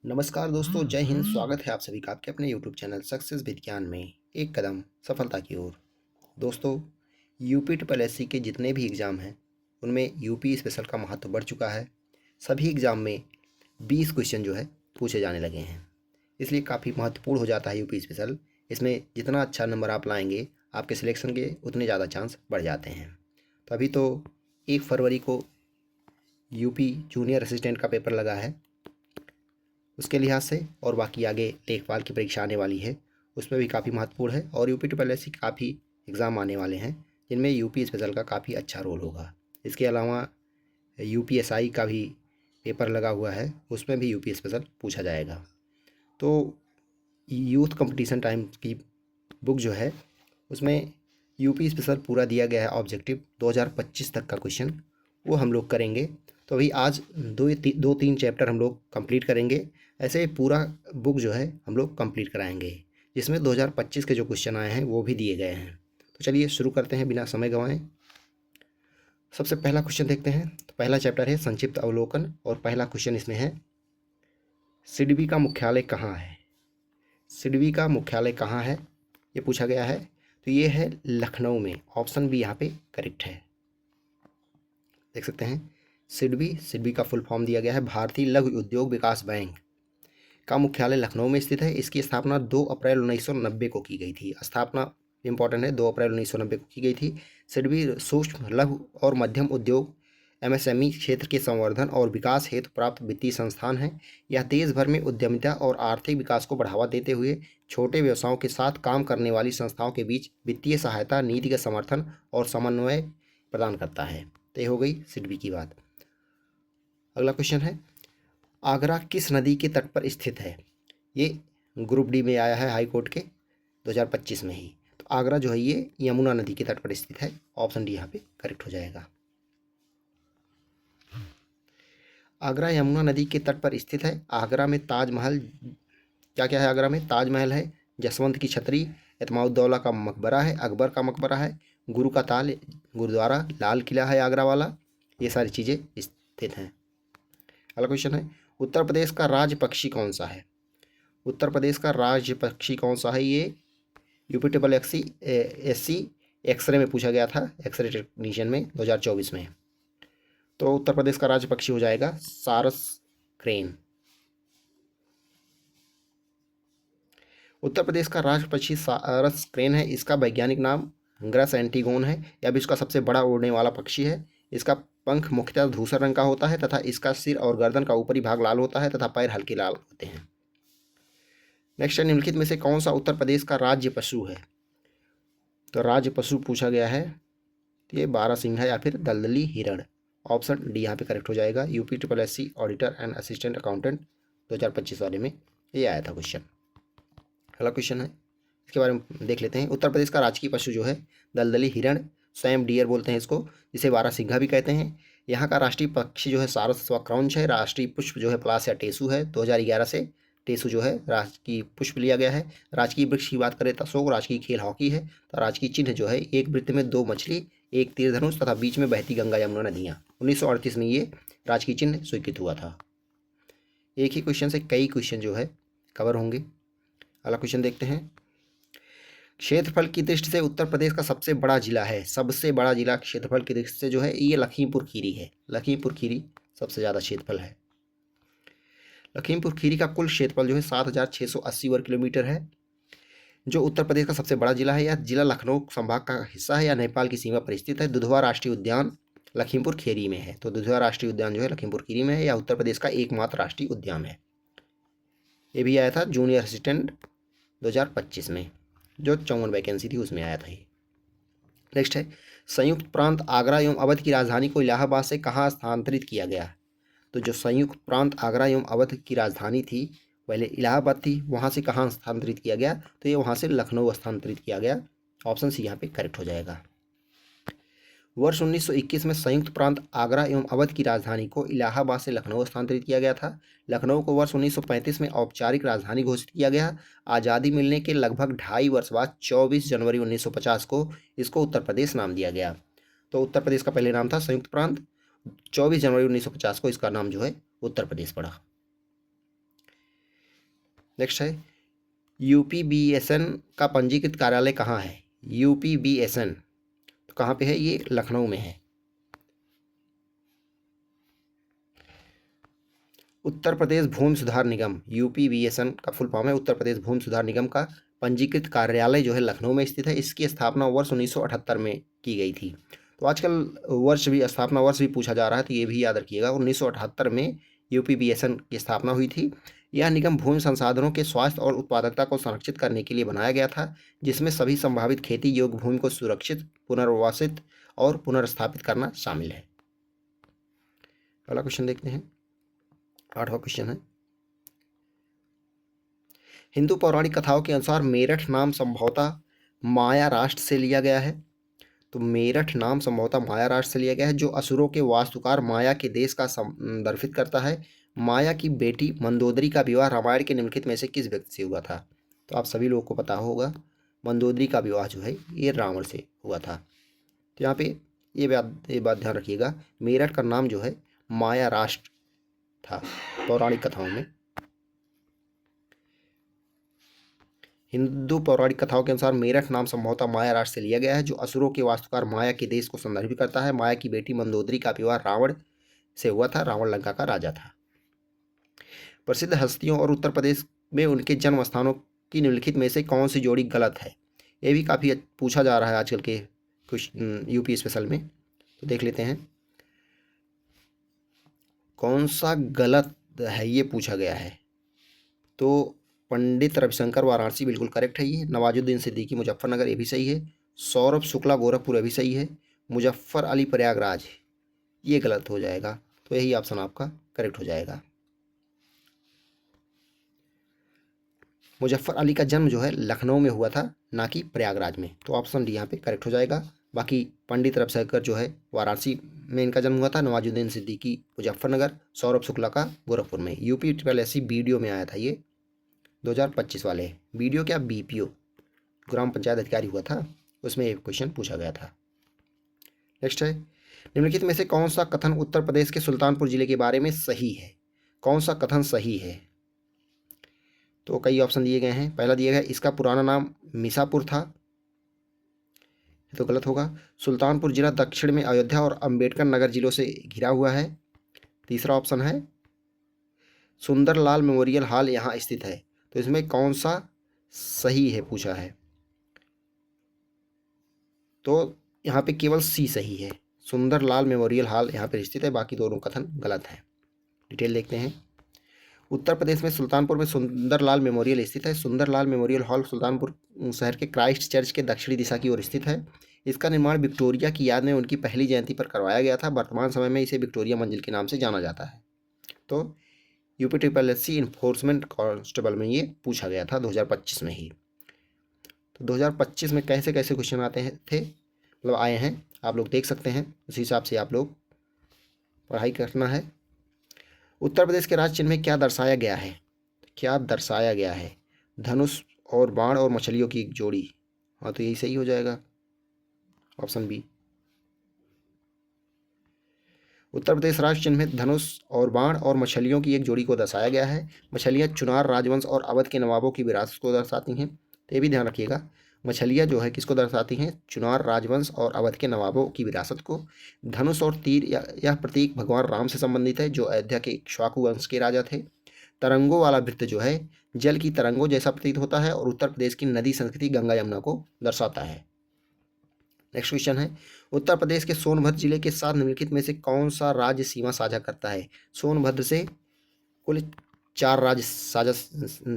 नमस्कार दोस्तों, जय हिंद। स्वागत है आप सभी का आपके अपने यूट्यूब चैनल सक्सेस विज्ञान में एक कदम सफलता की ओर। दोस्तों, यूपी ट्रिपल एस सी के जितने भी एग्ज़ाम हैं उनमें यूपी स्पेशल का महत्व बढ़ चुका है। सभी एग्ज़ाम में 20 क्वेश्चन जो है पूछे जाने लगे हैं, इसलिए काफ़ी महत्वपूर्ण हो जाता है यूपी स्पेशल। इसमें जितना अच्छा नंबर आप लाएंगे आपके सिलेक्शन के उतने ज़्यादा चांस बढ़ जाते हैं। तो अभी तो 1 फरवरी को यूपी जूनियर असिस्टेंट का पेपर लगा है, उसके लिहाज से और बाकी आगे लेखपाल की परीक्षा आने वाली है, उसमें भी काफ़ी महत्वपूर्ण है। और यूपी ट्रिपल एस सी काफ़ी एग्ज़ाम आने वाले हैं जिनमें यूपी स्पेशल का काफ़ी अच्छा रोल होगा। इसके अलावा यूपीएसआई का भी पेपर लगा हुआ है, उसमें भी यूपी स्पेशल पूछा जाएगा। तो यूथ कंपटीशन टाइम की बुक जो है उसमें यूपी स्पेशल पूरा दिया गया है। ऑब्जेक्टिव 2025 तक का क्वेश्चन वो हम लोग करेंगे। तो अभी आज दो तीन चैप्टर हम लोग कंप्लीट करेंगे। ऐसे पूरा बुक जो है हम लोग कंप्लीट कराएंगे, जिसमें 2025 के जो क्वेश्चन आए हैं वो भी दिए गए हैं। तो चलिए शुरू करते हैं बिना समय गंवाए। सबसे पहला क्वेश्चन देखते हैं। तो पहला चैप्टर है संक्षिप्त अवलोकन, और पहला क्वेश्चन इसमें है सिडबी का मुख्यालय कहाँ है। सिडबी का मुख्यालय कहाँ है ये पूछा गया है। तो ये है लखनऊ में। ऑप्शन बी यहाँ पे करेक्ट है। देख सकते हैं सिडबी का फुल फॉर्म दिया गया है भारतीय लघु उद्योग विकास बैंक का मुख्यालय लखनऊ में स्थित है। इसकी स्थापना 2 अप्रैल 1990 को की गई थी। स्थापना इंपॉर्टेंट है, 2 अप्रैल 1990 को की गई थी। सिडबी सूक्ष्म लघु और मध्यम उद्योग एमएसएमई क्षेत्र के संवर्धन और विकास हेतु प्राप्त वित्तीय संस्थान है। यह देश भर में उद्यमिता और आर्थिक विकास को बढ़ावा देते हुए छोटे व्यवसायों के साथ काम करने वाली संस्थाओं के बीच वित्तीय सहायता, नीतिगत समर्थन और समन्वय प्रदान करता है। तो ये हो गई सिडबी की बात। अगला क्वेश्चन है आगरा किस नदी के तट पर स्थित है। ये ग्रुप डी में आया है हाई कोर्ट के 2025 में ही। तो आगरा जो है ये यमुना नदी के तट पर स्थित है। ऑप्शन डी यहाँ पे करेक्ट हो जाएगा। आगरा यमुना नदी के तट पर स्थित है। आगरा में ताजमहल क्या क्या है। आगरा में ताजमहल है, जसवंत की छतरी, एतमाउद्दौला का मकबरा है, अकबर का मकबरा है, गुरु का ताल गुरुद्वारा, लाल किला है आगरा वाला। ये सारी चीज़ें स्थित हैं। अगला क्वेश्चन है उत्तर प्रदेश का राज्य पक्षी कौन सा है। उत्तर प्रदेश का राज्य पक्षी कौन सा है। ये UP triple S C x-ray में पूछा गया था, एक्सरे टेक्नीशियन में 2024 में। तो उत्तर प्रदेश का राज्य पक्षी हो जाएगा सारस क्रेन। उत्तर प्रदेश का राज्य पक्षी सारस क्रेन है। इसका वैज्ञानिक नाम ग्रस एंटीगोन है। यह विश्व का सबसे बड़ा उड़ने वाला पक्षी है। इसका पंख मुख्यतः धूसर रंग का होता है तथा इसका सिर और गर्दन का ऊपरी भाग लाल होता है तथा पैर हल्के लाल होते हैं। नेक्स्ट है निम्नलिखित में से कौन सा उत्तर प्रदेश का राज्य पशु है। तो राज्य पशु पूछा गया है, तो ये बारहसिंघा या फिर दलदली हिरण। ऑप्शन डी यहाँ पे करेक्ट हो जाएगा। UP triple S C auditor and assistant accountant 2025 वाले में ये आया था क्वेश्चन। अगला क्वेश्चन है, इसके बारे में देख लेते हैं। उत्तर प्रदेश का राजकीय पशु जो है दलदली हिरण, स्वयं डियर बोलते हैं इसको, जिसे बारहसिंघा भी कहते हैं। यहाँ का राष्ट्रीय पक्षी जो है सारस अथवा क्रौंच है। राष्ट्रीय पुष्प जो है पलाश या टेसू है। 2011 से टेसू जो है राजकीय पुष्प लिया गया है। राजकीय वृक्ष की बात करें तो अशोक, राजकीय खेल हॉकी है। तो राजकीय चिन्ह जो है एक वृत्त में 2 मछली, एक तीर धनुष तथा बीच में बहती गंगा यमुना नदियाँ। 1938 में ये राजकीय चिन्ह स्वीकृत हुआ था। एक ही क्वेश्चन से कई क्वेश्चन जो है कवर होंगे। अगला क्वेश्चन देखते हैं। क्षेत्रफल की दृष्टि से उत्तर प्रदेश का सबसे बड़ा जिला है। सबसे बड़ा जिला क्षेत्रफल की दृष्टि से जो है ये लखीमपुर खीरी है। लखीमपुर खीरी सबसे ज़्यादा क्षेत्रफल है। लखीमपुर खीरी का कुल क्षेत्रफल जो है 7,680 वर्ग किलोमीटर है। जो उत्तर प्रदेश का सबसे बड़ा जिला है, यह जिला लखनऊ संभाग का हिस्सा है या नेपाल की सीमा पर स्थित है। दुधवा राष्ट्रीय उद्यान लखीमपुर खीरी में है। तो दुधवा राष्ट्रीय उद्यान जो है लखीमपुर खीरी में है। यह उत्तर प्रदेश का एकमात्र राष्ट्रीय उद्यान है। ये भी आया था जूनियर असिस्टेंट 2025 में, जो 54 वैकेंसी थी उसमें आया था ये। नेक्स्ट है संयुक्त प्रांत आगरा एवं अवध की राजधानी को इलाहाबाद से कहाँ स्थानांतरित किया गया। तो जो संयुक्त प्रांत आगरा एवं अवध की राजधानी थी पहले इलाहाबाद थी, वहाँ से कहाँ स्थानांतरित किया गया। तो ये वहाँ से लखनऊ स्थानांतरित किया गया। ऑप्शन सी यहाँ पे करेक्ट हो जाएगा। वर्ष 1921 में संयुक्त प्रांत आगरा एवं अवध की राजधानी को इलाहाबाद से लखनऊ स्थानांतरित किया गया था। लखनऊ को वर्ष 1935 में औपचारिक राजधानी घोषित किया गया। आज़ादी मिलने के लगभग 2.5 वर्ष बाद 24 जनवरी 1950 को इसको उत्तर प्रदेश नाम दिया गया। तो उत्तर प्रदेश का पहले नाम था संयुक्त प्रांत। 24 जनवरी 1950 को इसका नाम जो है उत्तर प्रदेश पड़ा। नेक्स्ट है यूपीबीएसएन का पंजीकृत कार्यालय कहाँ है? यूपीबीएसएन तो कहाँ पे है? ये लखनऊ में है। उत्तर प्रदेश भूमि सुधार निगम, यूपीबीएसएन का फुल फॉर्म है उत्तर प्रदेश भूमि सुधार निगम का पंजीकृत कार्यालय जो है लखनऊ में स्थित है। इसकी स्थापना वर्ष 1978 में की गई थी। तो आजकल वर्ष भी, स्थापना वर्ष भी पूछा जा रहा है, तो ये भी याद रखिएगा 1978 में यूपीबीएसएन की स्थापना हुई थी। यह निगम भूमि संसाधनों के स्वास्थ्य और उत्पादकता को संरक्षित करने के लिए बनाया गया था, जिसमें सभी संभावित खेती योग्य भूमि को सुरक्षित, पुनर्वासित और पुनर्स्थापित करना शामिल है। अगला क्वेश्चन देखते हैं। 8वां क्वेश्चन है, हिंदू पौराणिक कथाओं के अनुसार मेरठ नाम संभवतः माया राष्ट्र से लिया गया है। तो मेरठ नाम संभवतः माया राष्ट्र से लिया गया है, जो असुरों के वास्तुकार माया के देश का संदर्भित करता है। माया की बेटी मंदोदरी का विवाह रामायण के निम्नलिखित में से किस व्यक्ति से हुआ था? तो आप सभी लोगों को पता होगा, मंदोदरी का विवाह जो है ये रावण से हुआ था। तो यहाँ पे ये बात ध्यान रखिएगा, मेरठ का नाम जो है माया राष्ट्र था पौराणिक कथाओं में। हिंदू पौराणिक कथाओं के अनुसार मेरठ नाम संभवतः माया राष्ट्र से लिया गया है, जो असुरों के वास्तुकार माया के देश को संदर्भित करता है। माया की बेटी मंदोदरी का विवाह रावण से हुआ था। रावण लंका का राजा था। प्रसिद्ध हस्तियों और उत्तर प्रदेश में उनके जन्म स्थानों की निम्नलिखित में से कौन सी जोड़ी गलत है? ये भी काफ़ी पूछा जा रहा है आजकल के कुछ यूपी स्पेशल में, तो देख लेते हैं कौन सा गलत है, ये पूछा गया है। तो पंडित रविशंकर वाराणसी बिल्कुल करेक्ट है ये। नवाजुद्दीन सिद्दीकी मुजफ्फरनगर, ये भी सही है। सौरभ शुक्ला गोरखपुर, ये भी सही है। मुजफ्फर अली प्रयागराज, ये गलत हो जाएगा। तो यही ऑप्शन आपका करेक्ट हो जाएगा। मुजफ्फर अली का जन्म जो है लखनऊ में हुआ था, ना कि प्रयागराज में। तो ऑप्शन डी यहाँ पे करेक्ट हो जाएगा। बाकी पंडित रविशंकर जो है वाराणसी में इनका जन्म हुआ था, नवाजुद्दीन सिद्दीकी मुजफ्फरनगर, सौरभ शुक्ला का गोरखपुर में। यूपी ट्रिपल एस वीडियो में आया था ये 2025 वाले वीडियो, क्या बीपीओ ग्राम पंचायत अधिकारी हुआ था, उसमें एक क्वेश्चन पूछा गया था। नेक्स्ट है, निम्नलिखित में से कौन सा कथन उत्तर प्रदेश के सुल्तानपुर जिले के बारे में सही है? कौन सा कथन सही है? तो कई ऑप्शन दिए गए हैं। पहला दिया गया, इसका पुराना नाम मिसापुर था, ये तो गलत होगा। सुल्तानपुर जिला दक्षिण में अयोध्या और अंबेडकर नगर जिलों से घिरा हुआ है। तीसरा ऑप्शन है, सुंदरलाल मेमोरियल हॉल यहाँ स्थित है। तो इसमें कौन सा सही है पूछा है, तो यहाँ पे केवल सी सही है, सुंदरलाल मेमोरियल हॉल यहाँ पर स्थित है। बाकी दोनों कथन गलत है। डिटेल देखते हैं। उत्तर प्रदेश में सुल्तानपुर में सुंदरलाल मेमोरियल स्थित है। सुंदरलाल मेमोरियल हॉल सुल्तानपुर शहर के क्राइस्ट चर्च के दक्षिणी दिशा की ओर स्थित है। इसका निर्माण विक्टोरिया की याद में उनकी पहली जयंती पर करवाया गया था। वर्तमान समय में इसे विक्टोरिया मंजिल के नाम से जाना जाता है। तो UP triple S C enforcement constable में ये पूछा गया था 2025 में ही। तो 2025 में कैसे कैसे क्वेश्चन आते हैं थे, मतलब आए हैं, आप लोग देख सकते हैं। उसी हिसाब से आप लोग पढ़ाई करना है। उत्तर प्रदेश के राज्य चिन्ह में क्या दर्शाया गया है? क्या दर्शाया गया है? धनुष और बाण और मछलियों की एक जोड़ी। हाँ, तो यही सही हो जाएगा, ऑप्शन बी। उत्तर प्रदेश राज्य चिन्ह में धनुष और बाण और मछलियों की एक जोड़ी को दर्शाया गया है। मछलियाँ चुनार राजवंश और अवध के नवाबों की विरासत को दर्शाती हैं। तो ये भी ध्यान रखिएगा, मछलियाँ जो है किसको दर्शाती हैं? चुनार राजवंश और अवध के नवाबों की विरासत को। धनुष और तीर यह प्रतीक भगवान राम से संबंधित है, जो अयोध्या के इक्ष्वाकु वंश के राजा थे। तरंगों वाला वृत्त जो है जल की तरंगों जैसा प्रतीत होता है और उत्तर प्रदेश की नदी संस्कृति गंगा यमुना को दर्शाता है। नेक्स्ट क्वेश्चन है, उत्तर प्रदेश के सोनभद्र जिले के साथ निम्नलिखित में से कौन सा राज्य सीमा साझा करता है? सोनभद्र से कुल 4 राज्य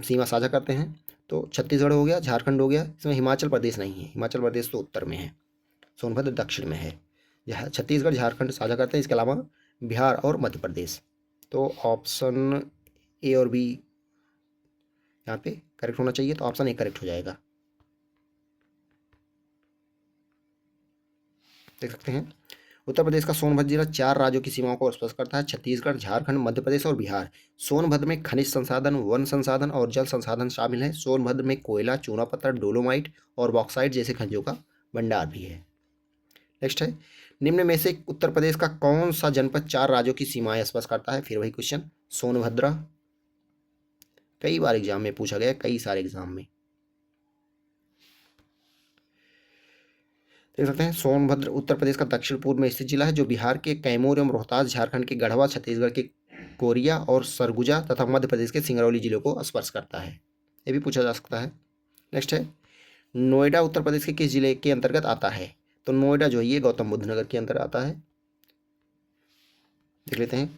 सीमा साझा करते हैं। तो छत्तीसगढ़ हो गया, झारखंड हो गया, इसमें हिमाचल प्रदेश नहीं है। हिमाचल प्रदेश तो उत्तर में है, सोनभद्र दक्षिण में है। यह छत्तीसगढ़ झारखंड साझा करते हैं, इसके अलावा बिहार और मध्य प्रदेश। तो ऑप्शन ए और बी यहाँ पे करेक्ट होना चाहिए, तो ऑप्शन ए करेक्ट हो जाएगा। देख सकते हैं, उत्तर प्रदेश का सोनभद्र जिला 4 राज्यों की सीमाओं को स्पर्श करता है, छत्तीसगढ़, झारखंड, मध्य प्रदेश और बिहार। सोनभद्र में खनिज संसाधन, वन संसाधन और जल संसाधन शामिल है। सोनभद्र में कोयला, चूना पत्थर, डोलोमाइट और बॉक्साइट जैसे खनिजों का भंडार भी है। नेक्स्ट है, निम्न में से उत्तर प्रदेश का कौन सा जनपद 4 राज्यों की सीमाएं स्पर्श करता है? फिर वही क्वेश्चन, सोनभद्र कई बार एग्जाम में पूछा गया, कई सारे एग्जाम में। देख सकते हैं सोनभद्र उत्तर प्रदेश का दक्षिण पूर्व में स्थित जिला है, जो बिहार के कैमूर एवं रोहतास, झारखंड के गढ़वा, छत्तीसगढ़ के कोरिया और सरगुजा तथा मध्य प्रदेश के सिंगरौली जिलों को स्पर्श करता है। ये भी पूछा जा सकता है। नेक्स्ट है नोएडा उत्तर प्रदेश के किस जिले के अंतर्गत आता है? तो नोएडा जो है ये गौतम बुद्ध नगर के अंतर्गत आता है। देख लेते हैं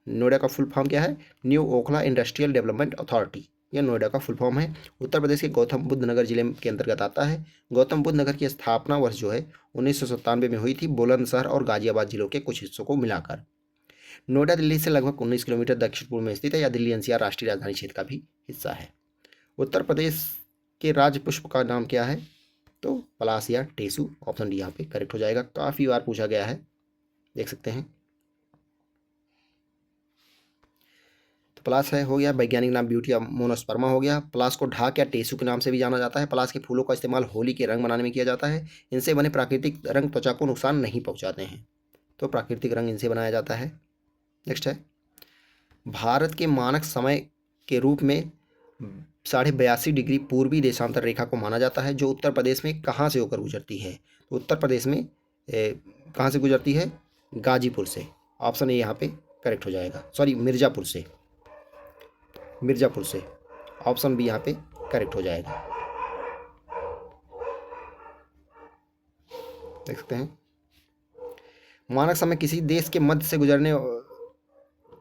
नोएडा का फुल फॉर्म क्या है? New Okhla industrial development authority, यह नोएडा का फुल फॉर्म है। उत्तर प्रदेश के गौतम बुद्ध नगर जिले के अंतर्गत आता है। गौतम बुद्ध नगर की स्थापना वर्ष जो है 1997 में हुई थी, बुलंदशहर और गाजियाबाद जिलों के कुछ हिस्सों को मिलाकर। नोएडा दिल्ली से लगभग 19 किलोमीटर दक्षिण पूर्व में स्थित है, या दिल्ली एनसीआर राष्ट्रीय राजधानी क्षेत्र का भी हिस्सा है। उत्तर प्रदेश के राज्य पुष्प का नाम क्या है? तो पलाश या टेसू, ऑप्शन डी यहाँ पे करेक्ट हो जाएगा। काफ़ी बार पूछा गया है, देख सकते हैं। तो पलाश है हो गया, वैज्ञानिक नाम ब्यूटिया मोनोस्पर्मा हो गया। पलाश को ढाक या टेसू के नाम से भी जाना जाता है। पलाश के फूलों का इस्तेमाल होली के रंग बनाने में किया जाता है। इनसे बने प्राकृतिक रंग त्वचा को नुकसान नहीं पहुँचाते हैं, तो प्राकृतिक रंग इनसे बनाया जाता है। नेक्स्ट है भारत के मानक समय के रूप में 82.5 डिग्री पूर्वी देशांतर रेखा को माना जाता है, जो उत्तर प्रदेश में कहाँ से होकर गुजरती है? तो उत्तर प्रदेश में कहाँ से गुजरती है? गाजीपुर से, ऑप्शन ए यहाँ पे करेक्ट हो जाएगा। सॉरी, मिर्ज़ापुर से, ऑप्शन बी यहाँ पे करेक्ट हो जाएगा। देख सकते हैं मानक समय किसी देश के मध्य से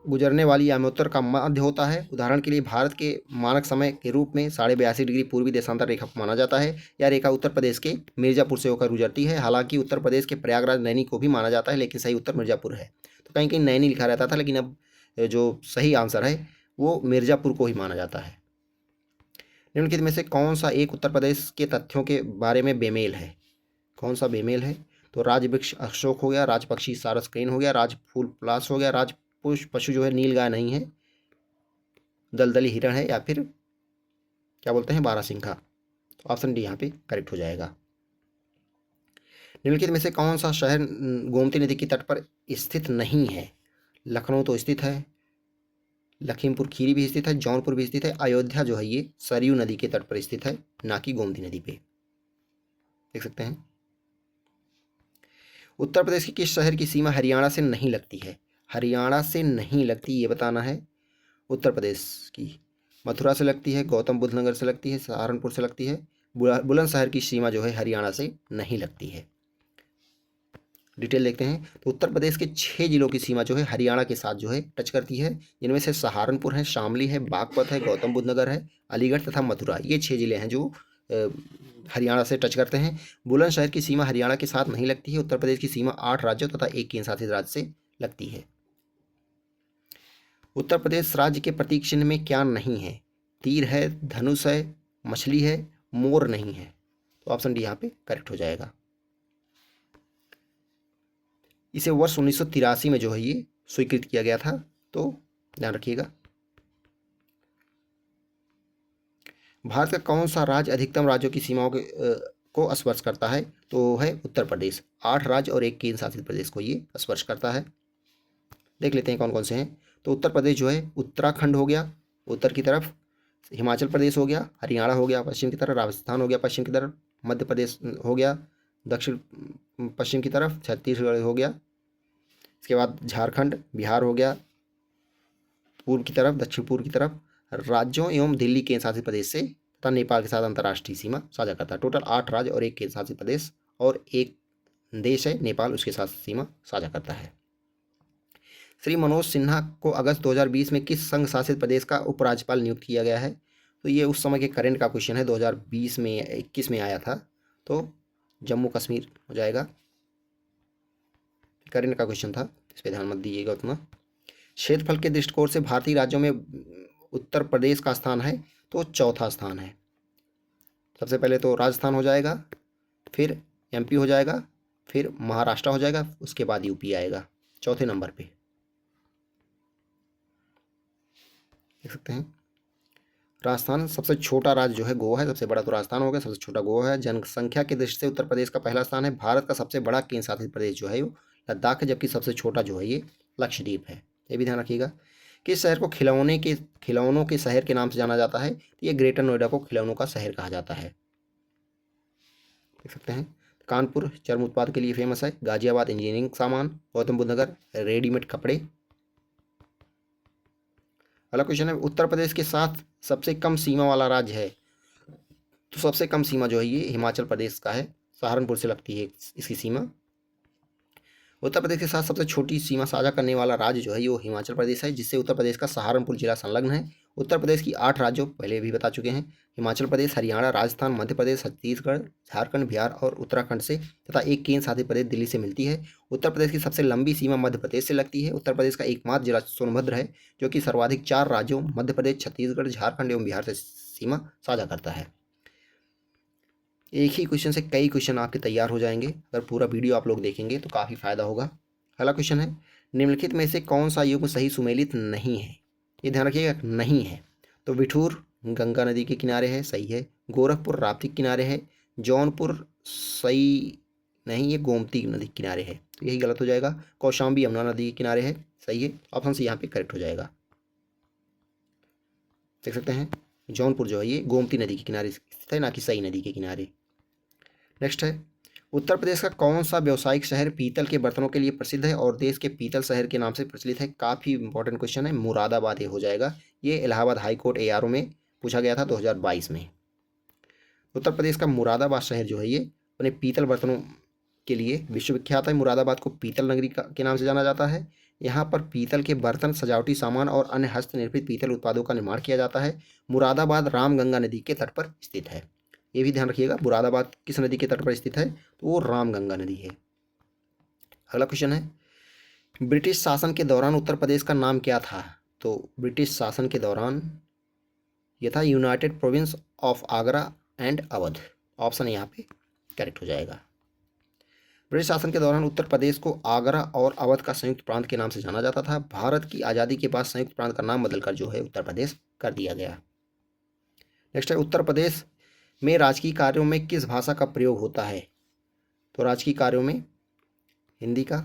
गुजरने वाली यामोत्तर का मध्य होता है। उदाहरण के लिए भारत के मानक समय के रूप में 82.5 डिग्री पूर्वी देशांतर रेखा को माना जाता है। यह रेखा उत्तर प्रदेश के मिर्ज़ापुर से होकर गुजरती है। हालांकि उत्तर प्रदेश के प्रयागराज नैनी को भी माना जाता है, लेकिन सही उत्तर मिर्ज़ापुर है। तो कहीं कहीं नैनी लिखा रहता था, लेकिन अब जो सही आंसर है वो मिर्ज़ापुर को ही माना जाता है। निम्नलिखित में से कौन सा एक उत्तर प्रदेश के तथ्यों के बारे में बेमेल है? कौन सा बेमेल है? तो राजवृक्ष अशोक हो गया, राजपक्षी सारस क्रेन हो गया, राजफूल पलाश हो गया, राजपुष्प पशु जो है नीलगाय नहीं है, दलदली हिरण है, या फिर क्या बोलते हैं बारहसिंघा। तो ऑप्शन डी यहाँ पे करेक्ट हो जाएगा। निम्नलिखित में से कौन सा शहर गोमती नदी के तट पर स्थित नहीं है? लखनऊ तो स्थित है, लखीमपुर खीरी भी स्थित है, जौनपुर भी स्थित है। अयोध्या जो है ये सरयू नदी के तट पर स्थित है, ना कि गोमती नदी पे। देख सकते हैं उत्तर प्रदेश के किस शहर की सीमा हरियाणा से नहीं लगती है? हरियाणा से नहीं लगती, ये बताना है। उत्तर प्रदेश की मथुरा से लगती है, गौतम बुद्ध नगर से लगती है, सहारनपुर से लगती है। बुलंदशहर की सीमा जो है हरियाणा से नहीं लगती है। डिटेल देखते हैं तो उत्तर प्रदेश के 6 जिलों की सीमा जो है हरियाणा के साथ जो है टच करती है। जिनमें से सहारनपुर है, शामली है, बागपत है, गौतम बुद्ध नगर है, अलीगढ़ तथा मथुरा। ये 6 जिले हैं जो हरियाणा से टच करते हैं। बुलंदशहर की सीमा हरियाणा के साथ नहीं लगती है। उत्तर प्रदेश की सीमा 8 राज्यों तथा एक केंद्र शासित राज्य से लगती है। उत्तर प्रदेश राज्य के प्रतीक चिन्ह में क्या नहीं है? तीर है, धनुष है, मछली है, मोर नहीं है। तो ऑप्शन डी यहाँ पे करेक्ट हो जाएगा। इसे वर्ष 1983 में जो है ये स्वीकृत किया गया था, तो ध्यान रखिएगा। भारत का कौन सा राज्य अधिकतम राज्यों की सीमाओं को स्पर्श करता है? तो है उत्तर प्रदेश। 8 राज्य और एक केंद्र शासित प्रदेश को ये स्पर्श करता है। देख लेते हैं कौन कौन से हैं। तो उत्तर प्रदेश जो है उत्तराखंड हो गया उत्तर की तरफ, हिमाचल प्रदेश हो गया, हरियाणा हो गया पश्चिम की तरफ, राजस्थान हो गया पश्चिम की तरफ, मध्य प्रदेश हो गया दक्षिण पश्चिम की तरफ, छत्तीसगढ़ हो गया, इसके बाद झारखंड, बिहार हो गया पूर्व की तरफ, दक्षिण पूर्व की तरफ। राज्यों एवं दिल्ली केंद्र शासित प्रदेश से तथा नेपाल के साथ अंतर्राष्ट्रीय सीमा साझा करता है। टोटल 8 राज्य और एक केंद्र शासित प्रदेश और एक देश है नेपाल, उसके साथ सीमा साझा करता है। श्री मनोज सिन्हा को अगस्त 2020 में किस संघ शासित प्रदेश का उपराज्यपाल नियुक्त किया गया है? तो ये उस समय के करंट का क्वेश्चन है, 2020 में 21 में आया था, तो जम्मू कश्मीर हो जाएगा। करंट का क्वेश्चन था, इस पर ध्यान मत दीजिएगा उतना। क्षेत्रफल के दृष्टिकोण से भारतीय राज्यों में उत्तर प्रदेश का स्थान है तो चौथा स्थान है। सबसे पहले तो राजस्थान हो जाएगा, फिर एमपी हो जाएगा, फिर महाराष्ट्र हो जाएगा, उसके बाद यूपी आएगा चौथे नंबर पे। देख सकते हैं राजस्थान सबसे छोटा राज्य जो है गोवा है, सबसे बड़ा तो राजस्थान हो गया, सबसे छोटा गोवा है। जनसंख्या की दृष्टि से उत्तर प्रदेश का पहला स्थान है। भारत का सबसे बड़ा केंद्र शासित प्रदेश जो है वो लद्दाख है, जबकि सबसे छोटा जो है ये लक्षद्वीप है। ये भी ध्यान रखिएगा। किस शहर को खिलौनों के शहर के नाम से जाना जाता है? तो ये ग्रेटर नोएडा को खिलौनों का शहर कहा जाता है। देख सकते हैं, कानपुर चर्म उत्पाद के लिए फेमस है, गाजियाबाद इंजीनियरिंग सामान, गौतम बुद्ध नगर रेडीमेड कपड़े। अगला क्वेश्चन है, उत्तर प्रदेश के साथ सबसे कम सीमा वाला राज्य है? तो सबसे कम सीमा जो है ये हिमाचल प्रदेश का है, सहारनपुर से लगती है इसकी सीमा। उत्तर प्रदेश के साथ सबसे छोटी सीमा साझा करने वाला राज्य जो है वो हिमाचल प्रदेश है, जिससे उत्तर प्रदेश का सहारनपुर जिला संलग्न है। उत्तर प्रदेश की 8 राज्यों पहले भी बता चुके हैं, हिमाचल प्रदेश, हरियाणा, राजस्थान, मध्य प्रदेश, छत्तीसगढ़, झारखंड, बिहार और उत्तराखंड से तथा एक केंद्र शासित प्रदेश दिल्ली से मिलती है। उत्तर प्रदेश की सबसे लंबी सीमा मध्य प्रदेश से लगती है। उत्तर प्रदेश का एकमात्र जिला सोनभद्र है, जो कि सर्वाधिक 4 राज्यों मध्य प्रदेश, छत्तीसगढ़, झारखंड एवं बिहार से सीमा साझा करता है। एक ही क्वेश्चन से कई क्वेश्चन आपके तैयार हो जाएंगे, अगर पूरा वीडियो आप लोग देखेंगे तो काफ़ी फायदा होगा। अगला क्वेश्चन है, निम्नलिखित में से कौन सा युग्म सही सुमेलित नहीं है? ये ध्यान रखिएगा, नहीं है। तो बिठूर गंगा नदी के किनारे है, सही है। गोरखपुर राप्ती के किनारे है। जौनपुर सही नहीं, ये गोमती नदी के किनारे है, तो यही गलत हो जाएगा। कौशाम्बी यमुना नदी के किनारे है, सही है। ऑप्शन सी यहाँ पे करेक्ट हो जाएगा। देख सकते हैं, जौनपुर जो है ये गोमती नदी के किनारे स्थित है, ना कि सई नदी के किनारे। नेक्स्ट है, उत्तर प्रदेश का कौन सा व्यावसायिक शहर पीतल के बर्तनों के लिए प्रसिद्ध है और देश के पीतल शहर के नाम से प्रचलित है? काफ़ी इंपॉर्टेंट क्वेश्चन है, मुरादाबाद ये हो जाएगा। ये इलाहाबाद हाई कोर्ट ARO में पूछा गया था 2022 में। उत्तर प्रदेश का मुरादाबाद शहर जो है ये अपने पीतल बर्तनों के लिए विश्वविख्यात है। मुरादाबाद को पीतल नगरी के नाम से जाना जाता है। यहाँ पर पीतल के बर्तन, सजावटी सामान और अन्य हस्तनिर्मित पीतल उत्पादों का निर्माण किया जाता है। मुरादाबाद रामगंगा नदी के तट पर स्थित है, ये भी ध्यान रखिएगा। मुरादाबाद किस नदी के तट पर स्थित है? तो वो रामगंगा नदी है। अगला क्वेश्चन है, ब्रिटिश शासन के दौरान उत्तर प्रदेश का नाम क्या था? तो ब्रिटिश शासन के दौरान यह था United province of Agra and Awadh. Option यहाँ पे करेक्ट हो जाएगा। ब्रिटिश शासन के दौरान उत्तर प्रदेश को आगरा और अवध का संयुक्त प्रांत के नाम से जाना जाता था। भारत की आज़ादी के बाद संयुक्त प्रांत का नाम बदलकर जो है उत्तर प्रदेश कर दिया गया। नेक्स्ट है, उत्तर प्रदेश में राजकीय कार्यों में किस भाषा का प्रयोग होता है? तो राजकीय कार्यों में हिंदी का,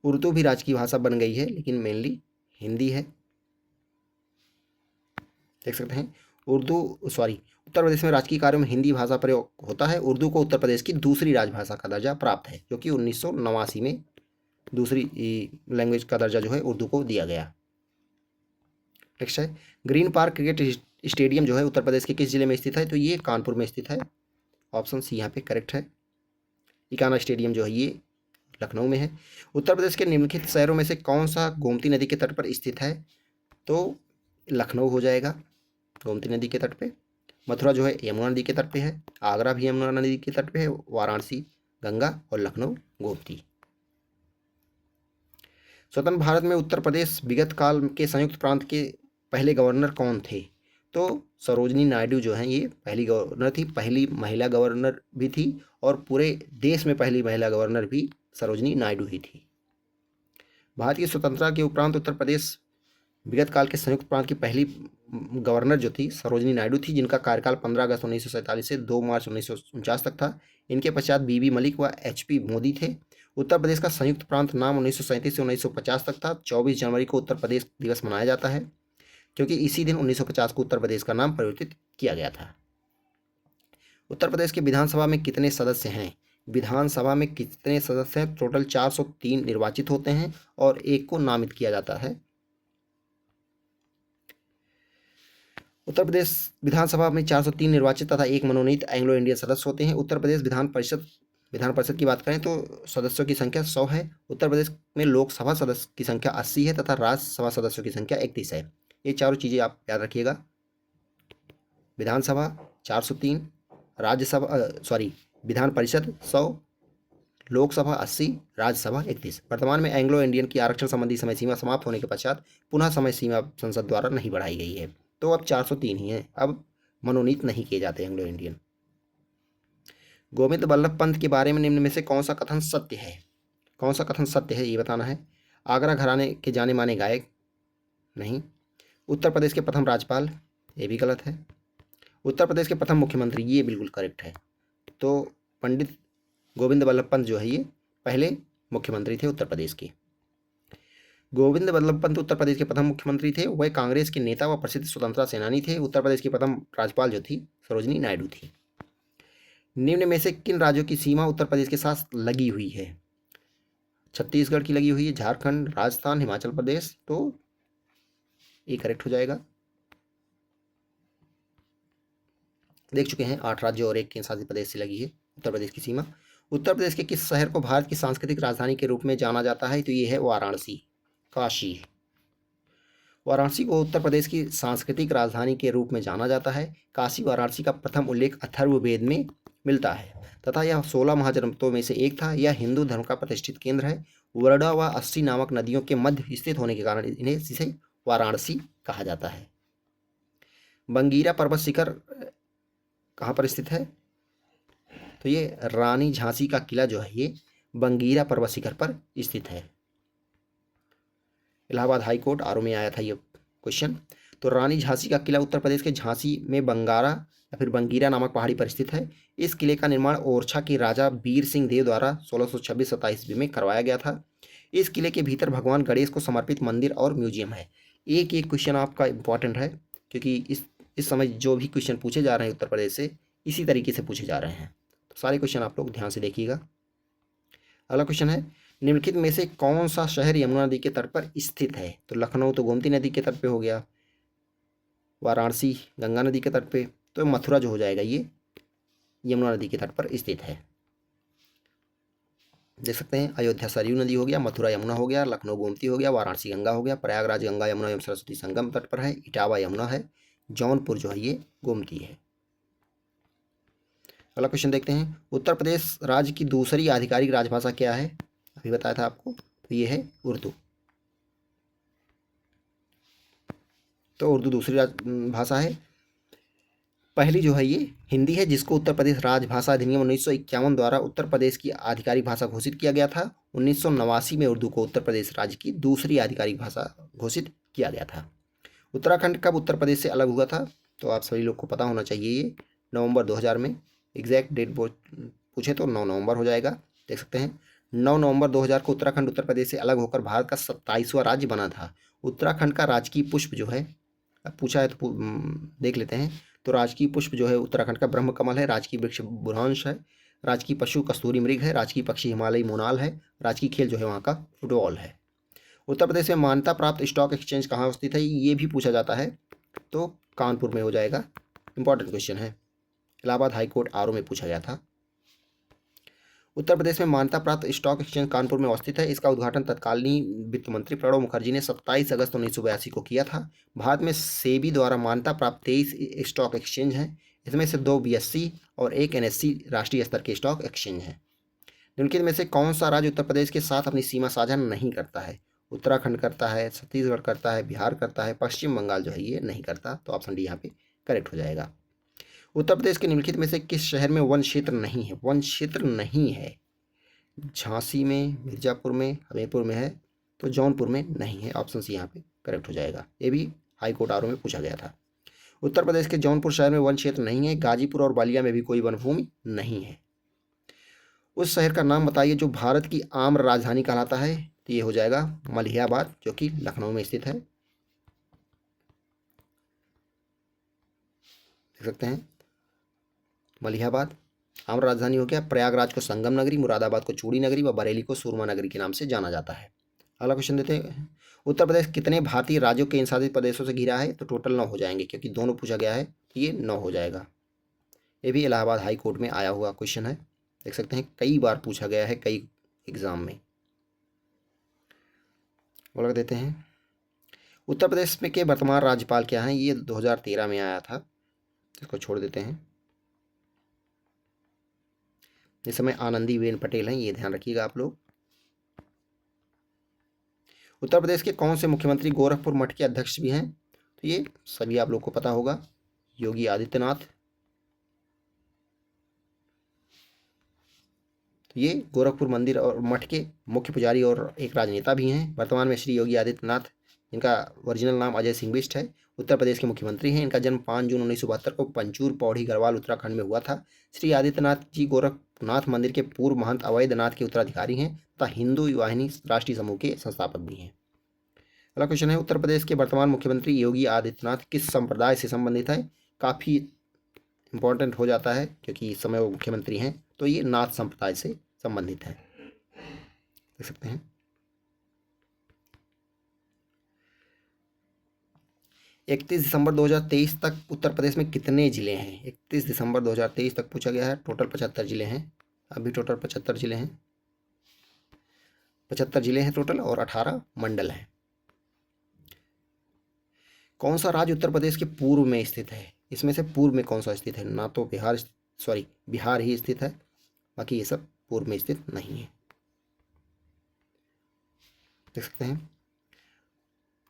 उर्दू भी राजकीय भाषा बन गई है लेकिन मेनली हिंदी है। देख सकते हैं, उत्तर प्रदेश में राजकीय कार्यों में हिंदी भाषा प्रयोग होता है। उर्दू को उत्तर प्रदेश की दूसरी राजभाषा का दर्जा प्राप्त है, जो कि 1989 में दूसरी लैंग्वेज का दर्जा जो है उर्दू को दिया गया। नेक्स्ट है, ग्रीन पार्क क्रिकेट स्टेडियम जो है उत्तर प्रदेश के किस जिले में स्थित है? तो ये कानपुर में स्थित है। ऑप्शन सी यहाँ पे करेक्ट है। इकाना स्टेडियम जो है ये लखनऊ में है। उत्तर प्रदेश के निम्नलिखित शहरों में से कौन सा गोमती नदी के तट पर स्थित है? तो लखनऊ हो जाएगा, गोमती नदी के तट पे। मथुरा जो है यमुना नदी के तट पे है। आगरा भी यमुना नदी के तट पे है। वाराणसी गंगा और लखनऊ गोमती। स्वतंत्र भारत में उत्तर प्रदेश विगत काल के संयुक्त प्रांत के पहले गवर्नर कौन थे? तो सरोजनी नायडू जो हैं ये पहली गवर्नर थी, पहली महिला गवर्नर भी थी और पूरे देश में पहली महिला गवर्नर भी सरोजनी नायडू ही थी। भारत की स्वतंत्रता के उपरांत उत्तर प्रदेश विगत काल के संयुक्त प्रांत की पहली गवर्नर जो थी सरोजनी नायडू थी, जिनका कार्यकाल 15 अगस्त 1947 से 2 मार्च 1949 तक था। इनके पश्चात BB मलिक व HP मोदी थे। उत्तर प्रदेश का संयुक्त प्रांत नाम 1937 से 1950 तक था। 24 जनवरी को उत्तर प्रदेश दिवस मनाया जाता है, क्योंकि इसी दिन 1950 को उत्तर प्रदेश का नाम परिवर्तित किया गया था। उत्तर प्रदेश के विधानसभा में कितने सदस्य हैं? विधानसभा में कितने सदस्य हैं? टोटल 403 निर्वाचित होते हैं और एक को नामित किया जाता है। उत्तर प्रदेश विधानसभा में 403 निर्वाचित तथा एक मनोनीत एंग्लो इंडियन सदस्य होते हैं। उत्तर प्रदेश विधान परिषद की बात करें तो सदस्यों की संख्या 100 है। उत्तर प्रदेश में लोकसभा सदस्य की संख्या 80 है तथा राज्यसभा सदस्यों की संख्या 31 है। ये चारों चीज़ें आप याद रखिएगा। विधानसभा 403, विधान परिषद 100, लोकसभा 80, राज्यसभा 31। वर्तमान में एंग्लो इंडियन की आरक्षण संबंधी समय सीमा समाप्त होने के पश्चात पुनः समय सीमा संसद द्वारा नहीं बढ़ाई गई है, तो अब 403 ही हैं। अब मनोनीत नहीं किए जाते एंग्लो इंडियन। गोविंद बल्लभ पंत के बारे में निम्न में से कौन सा कथन सत्य है? कौन सा कथन सत्य है ये बताना है। आगरा घराने के जाने माने गायक, नहीं। उत्तर प्रदेश के प्रथम राज्यपाल, ये भी गलत है। उत्तर प्रदेश के प्रथम मुख्यमंत्री, ये बिल्कुल करेक्ट है। तो पंडित गोविंद बल्लभ पंत जो है ये पहले मुख्यमंत्री थे उत्तर प्रदेश के। गोविंद बल्लभ पंत उत्तर प्रदेश के प्रथम मुख्यमंत्री थे। वह कांग्रेस के नेता व प्रसिद्ध स्वतंत्रता सेनानी थे। उत्तर प्रदेश की प्रथम राज्यपाल जो थी सरोजिनी नायडू थी। निम्न में से किन राज्यों की सीमा उत्तर प्रदेश के साथ लगी हुई है? छत्तीसगढ़ की लगी हुई है, झारखंड, राजस्थान, हिमाचल प्रदेश। तो ये करेक्ट हो जाएगा। देख चुके हैं 8 राज्यों और 1 केंद्र शासित प्रदेश से लगी है उत्तर प्रदेश की सीमा। उत्तर प्रदेश के किस शहर को भारत की सांस्कृतिक राजधानी के रूप में जाना जाता है? तो ये है वाराणसी, काशी। वाराणसी को उत्तर प्रदेश की सांस्कृतिक राजधानी के रूप में जाना जाता है। काशी वाराणसी का प्रथम उल्लेख अथर्ववेद में मिलता है तथा यह 16 महाजनपदों में से एक था। यह हिंदू धर्म का प्रतिष्ठित केंद्र है। वर्डा व अस्सी नामक नदियों के मध्य स्थित होने के कारण इन्हें इसे वाराणसी कहा जाता है। बंगीरा पर्वत शिखर कहाँ पर स्थित है? तो ये रानी झांसी का किला जो है ये बंगीरा पर्वत शिखर पर स्थित है। इलाहाबाद हाई कोर्ट आरओ में आया था ये क्वेश्चन। तो रानी झांसी का किला उत्तर प्रदेश के झांसी में बंगारा या फिर बंगीरा नामक पहाड़ी पर स्थित है। इस किले का निर्माण ओरछा के राजा बीर सिंह देव द्वारा 1626-27 ईस्वी में करवाया गया था। इस किले के भीतर भगवान गणेश को समर्पित मंदिर और म्यूजियम है। एक एक क्वेश्चन आपका इंपॉर्टेंट है क्योंकि इस समय जो भी क्वेश्चन पूछे जा रहे हैं उत्तर प्रदेश से इसी तरीके से पूछे जा रहे हैं। तो सारे क्वेश्चन आप लोग ध्यान से देखिएगा। अगला क्वेश्चन है, निम्नलिखित में से कौन सा शहर यमुना नदी के तट पर स्थित है? तो लखनऊ तो गोमती नदी के तट पे हो गया, वाराणसी गंगा नदी के तट पे, तो मथुरा जो हो जाएगा ये यमुना नदी के तट पर स्थित है। देख सकते हैं अयोध्या सरयू नदी हो गया, मथुरा यमुना हो गया, लखनऊ गोमती हो गया, वाराणसी गंगा हो गया, प्रयागराज गंगा यमुना एवं सरस्वती संगम तट पर है, इटावा यमुना है, जौनपुर जो है ये गोमती है। अगला क्वेश्चन देखते हैं, उत्तर प्रदेश राज्य की दूसरी आधिकारिक राजभाषा क्या है? अभी बताया था आपको, तो ये है उर्दू। तो उर्दू दूसरी भाषा है। पहली जो है ये हिंदी है जिसको उत्तर प्रदेश राजभाषा अधिनियम 1951 द्वारा उत्तर प्रदेश की आधिकारिक भाषा घोषित किया गया था। 1989 में उर्दू को उत्तर प्रदेश राज्य की दूसरी आधिकारिक भाषा घोषित किया गया था। उत्तराखंड कब उत्तर प्रदेश से अलग हुआ था? तो आप सभी लोग को पता होना चाहिए, ये नवंबर 2000 में। एग्जैक्ट डेट पूछे तो 9 नवंबर हो जाएगा। देख सकते हैं 9 नवंबर 2000 को उत्तराखंड उत्तर प्रदेश से अलग होकर भारत का 27वां राज्य बना था। उत्तराखंड का राजकीय पुष्प जो है, अब पूछा है तो देख लेते हैं। तो राजकीय पुष्प जो है उत्तराखंड का ब्रह्म कमल है, राजकीय वृक्ष बुरहांश है, राजकीय पशु कस्तूरी मृग है, राजकीय पक्षी हिमालयी मोनाल है, राजकीय खेल जो है वहाँ का फुटबॉल है। उत्तर प्रदेश में मान्यता प्राप्त स्टॉक एक्सचेंज कहाँ स्थित है? ये भी पूछा जाता है, तो कानपुर में हो जाएगा। इंपॉर्टेंट क्वेश्चन है, इलाहाबाद हाईकोर्ट आरओ में पूछा गया था। उत्तर प्रदेश में मान्यता प्राप्त स्टॉक एक्सचेंज कानपुर में अवस्थित है। इसका उद्घाटन तत्कालीन वित्त मंत्री प्रणब मुखर्जी ने 27 अगस्त 1982 को किया था। भारत में सेबी द्वारा मान्यता प्राप्त 23 स्टॉक एक्सचेंज हैं। इसमें से 2 बीएससी और 1 एनएससी राष्ट्रीय स्तर के स्टॉक एक्सचेंज हैं। निम्नलिखित में से कौन सा राज्य उत्तर प्रदेश के साथ अपनी सीमा साझा नहीं करता है? उत्तराखंड करता है, छत्तीसगढ़ करता है, बिहार करता है, पश्चिम बंगाल जो है ये नहीं करता। तो ऑप्शन डी यहाँ पे करेक्ट हो जाएगा। उत्तर प्रदेश के निम्नलिखित में से किस शहर में वन क्षेत्र नहीं है? वन क्षेत्र नहीं है, झांसी में, मिर्जापुर में, हमीरपुर में है, तो जौनपुर में नहीं है। ऑप्शन सी यहाँ पे करेक्ट हो जाएगा। ये भी हाई कोर्ट आरओ में पूछा गया था। उत्तर प्रदेश के जौनपुर शहर में वन क्षेत्र नहीं है। गाजीपुर और बलिया में भी कोई वन भूमि नहीं है। उस शहर का नाम बताइए जो भारत की आम्र राजधानी कहलाता है। तो ये हो जाएगा मलिहाबाद, जो कि लखनऊ में स्थित है। देख सकते हैं मलिहाबाद आम्र राजधानी हो गया। प्रयागराज को संगम नगरी, मुरादाबाद को चूड़ी नगरी व बरेली को सुरमा नगरी के नाम से जाना जाता है। अगला क्वेश्चन देते हैं, उत्तर प्रदेश कितने भारतीय राज्यों के केंद्रशासित प्रदेशों से घिरा है? तो टोटल 9 हो जाएंगे क्योंकि दोनों पूछा गया है, तो ये 9 हो जाएगा। ये भी इलाहाबाद हाई कोर्ट में आया हुआ क्वेश्चन है। देख सकते हैं कई बार पूछा गया है कई एग्जाम में। बोल देते हैं, उत्तर प्रदेश में के वर्तमान राज्यपाल क्या हैं? ये 2013 में आया था, इसको छोड़ देते हैं। इस समय आनंदीबेन पटेल हैं, ये ध्यान रखिएगा आप लोग। उत्तर प्रदेश के कौन से मुख्यमंत्री गोरखपुर मठ के अध्यक्ष भी हैं? तो ये सभी आप लोग को पता होगा, योगी आदित्यनाथ। तो ये गोरखपुर मंदिर और मठ के मुख्य पुजारी और एक राजनेता भी हैं। वर्तमान में श्री योगी आदित्यनाथ, इनका ओरिजिनल नाम अजय सिंह बिष्ट है, उत्तर प्रदेश के मुख्यमंत्री हैं। इनका जन्म 5 जून 1972 को पंचूर पौड़ी गढ़वाल उत्तराखंड में हुआ था। श्री आदित्यनाथ जी गोरखनाथ मंदिर के पूर्व महंत अवैधनाथ के उत्तराधिकारी हैं तथा हिंदू वाहिनी राष्ट्रीय समूह के संस्थापक भी हैं। अगला क्वेश्चन है, उत्तर प्रदेश के वर्तमान मुख्यमंत्री योगी आदित्यनाथ किस संप्रदाय से संबंधित है? काफ़ी इंपॉर्टेंट हो जाता है क्योंकि इस समय वो मुख्यमंत्री हैं, तो ये नाथ संप्रदाय से संबंधित है, देख सकते हैं। 31 दिसंबर 2023 तक उत्तर प्रदेश में कितने जिले हैं? 31 दिसंबर 2023 तक पूछा गया है। टोटल 75 जिले हैं। अभी टोटल 75 जिले हैं, 75 जिले हैं टोटल और 18 मंडल हैं। कौन सा राज्य उत्तर प्रदेश के पूर्व में स्थित है? इसमें से पूर्व में कौन सा स्थित है? ना तो बिहार ही स्थित है, बाकी ये सब पूर्व में स्थित नहीं है, देख सकते हैं।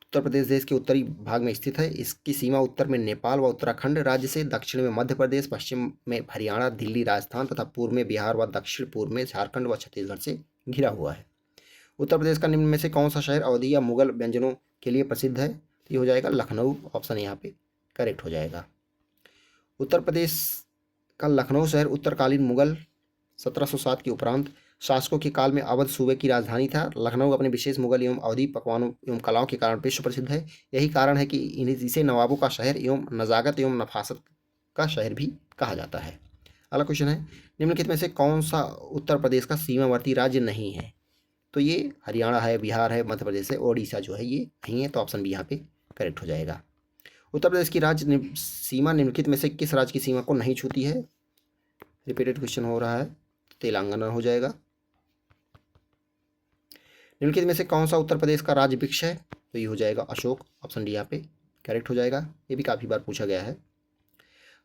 उत्तर प्रदेश देश के उत्तरी भाग में स्थित है। इसकी सीमा उत्तर में नेपाल व उत्तराखंड राज्य से, दक्षिण में मध्य प्रदेश, पश्चिम में हरियाणा, दिल्ली, राजस्थान तथा पूर्व में बिहार व दक्षिण पूर्व में झारखंड व छत्तीसगढ़ से घिरा हुआ है। उत्तर प्रदेश का निम्न में से कौन सा शहर अवधी या मुगल व्यंजनों के लिए प्रसिद्ध है? तो ये हो जाएगा लखनऊ। ऑप्शन यहाँ पे करेक्ट हो जाएगा। उत्तर प्रदेश का लखनऊ शहर उत्तरकालीन मुगल 1707 के उपरांत शासकों के काल में अवध सूबे की राजधानी था। लखनऊ अपने विशेष मुगल एवं अवधी पकवानों एवं कलाओं के कारण विश्व प्रसिद्ध है। यही कारण है कि इसे नवाबों का शहर एवं नजाकत एवं नफासत का शहर भी कहा जाता है। अगला क्वेश्चन है, निम्नलिखित में से कौन सा उत्तर प्रदेश का सीमावर्ती राज्य नहीं है? तो ये हरियाणा है, बिहार है, मध्य प्रदेश है, ओडिशा जो है ये नहीं है, तो ऑप्शन बी यहाँ पे करेक्ट हो जाएगा। उत्तर प्रदेश की राज्य सीमा निम्नलिखित में से किस राज्य की सीमा को नहीं छूती है? रिपीटेड क्वेश्चन हो रहा है, तेलंगाना हो जाएगा। निम्नलिखित में से कौन सा उत्तर प्रदेश का राज्य वृक्ष है? तो ये हो जाएगा अशोक। ऑप्शन डी यहाँ पे करेक्ट हो जाएगा। ये भी काफ़ी बार पूछा गया है।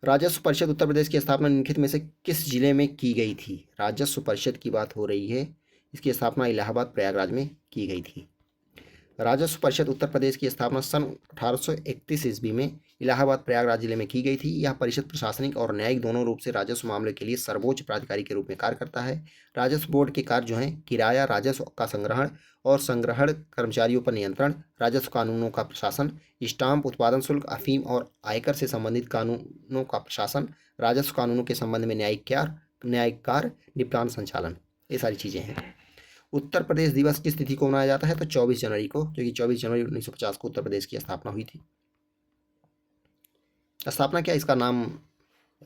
राजस्व परिषद उत्तर प्रदेश की स्थापना निम्नलिखित में से किस जिले में की गई थी? राजस्व परिषद की बात हो रही है। इसकी स्थापना इलाहाबाद प्रयागराज में की गई थी। राजस्व परिषद उत्तर प्रदेश की स्थापना सन 1831 ईस्वी में इलाहाबाद प्रयागराज जिले में की गई थी। यह परिषद प्रशासनिक और न्यायिक दोनों रूप से राजस्व मामले के लिए सर्वोच्च प्राधिकारी के रूप में कार्य करता है। राजस्व बोर्ड के कार्य जो हैं किराया राजस्व का संग्रहण और संग्रहण कर्मचारियों पर नियंत्रण, राजस्व कानूनों का प्रशासन, स्टाम्प उत्पादन शुल्क, अफीम और आयकर से संबंधित कानूनों का प्रशासन, राजस्व कानूनों के संबंध में न्यायिक कार्य, निपटान संचालन, ये सारी चीज़ें हैं। उत्तर प्रदेश दिवस किस तिथि को मनाया जाता है? तो 24 जनवरी को, जो कि 24 जनवरी 1950 को उत्तर प्रदेश की स्थापना हुई थी। स्थापना क्या, इसका नाम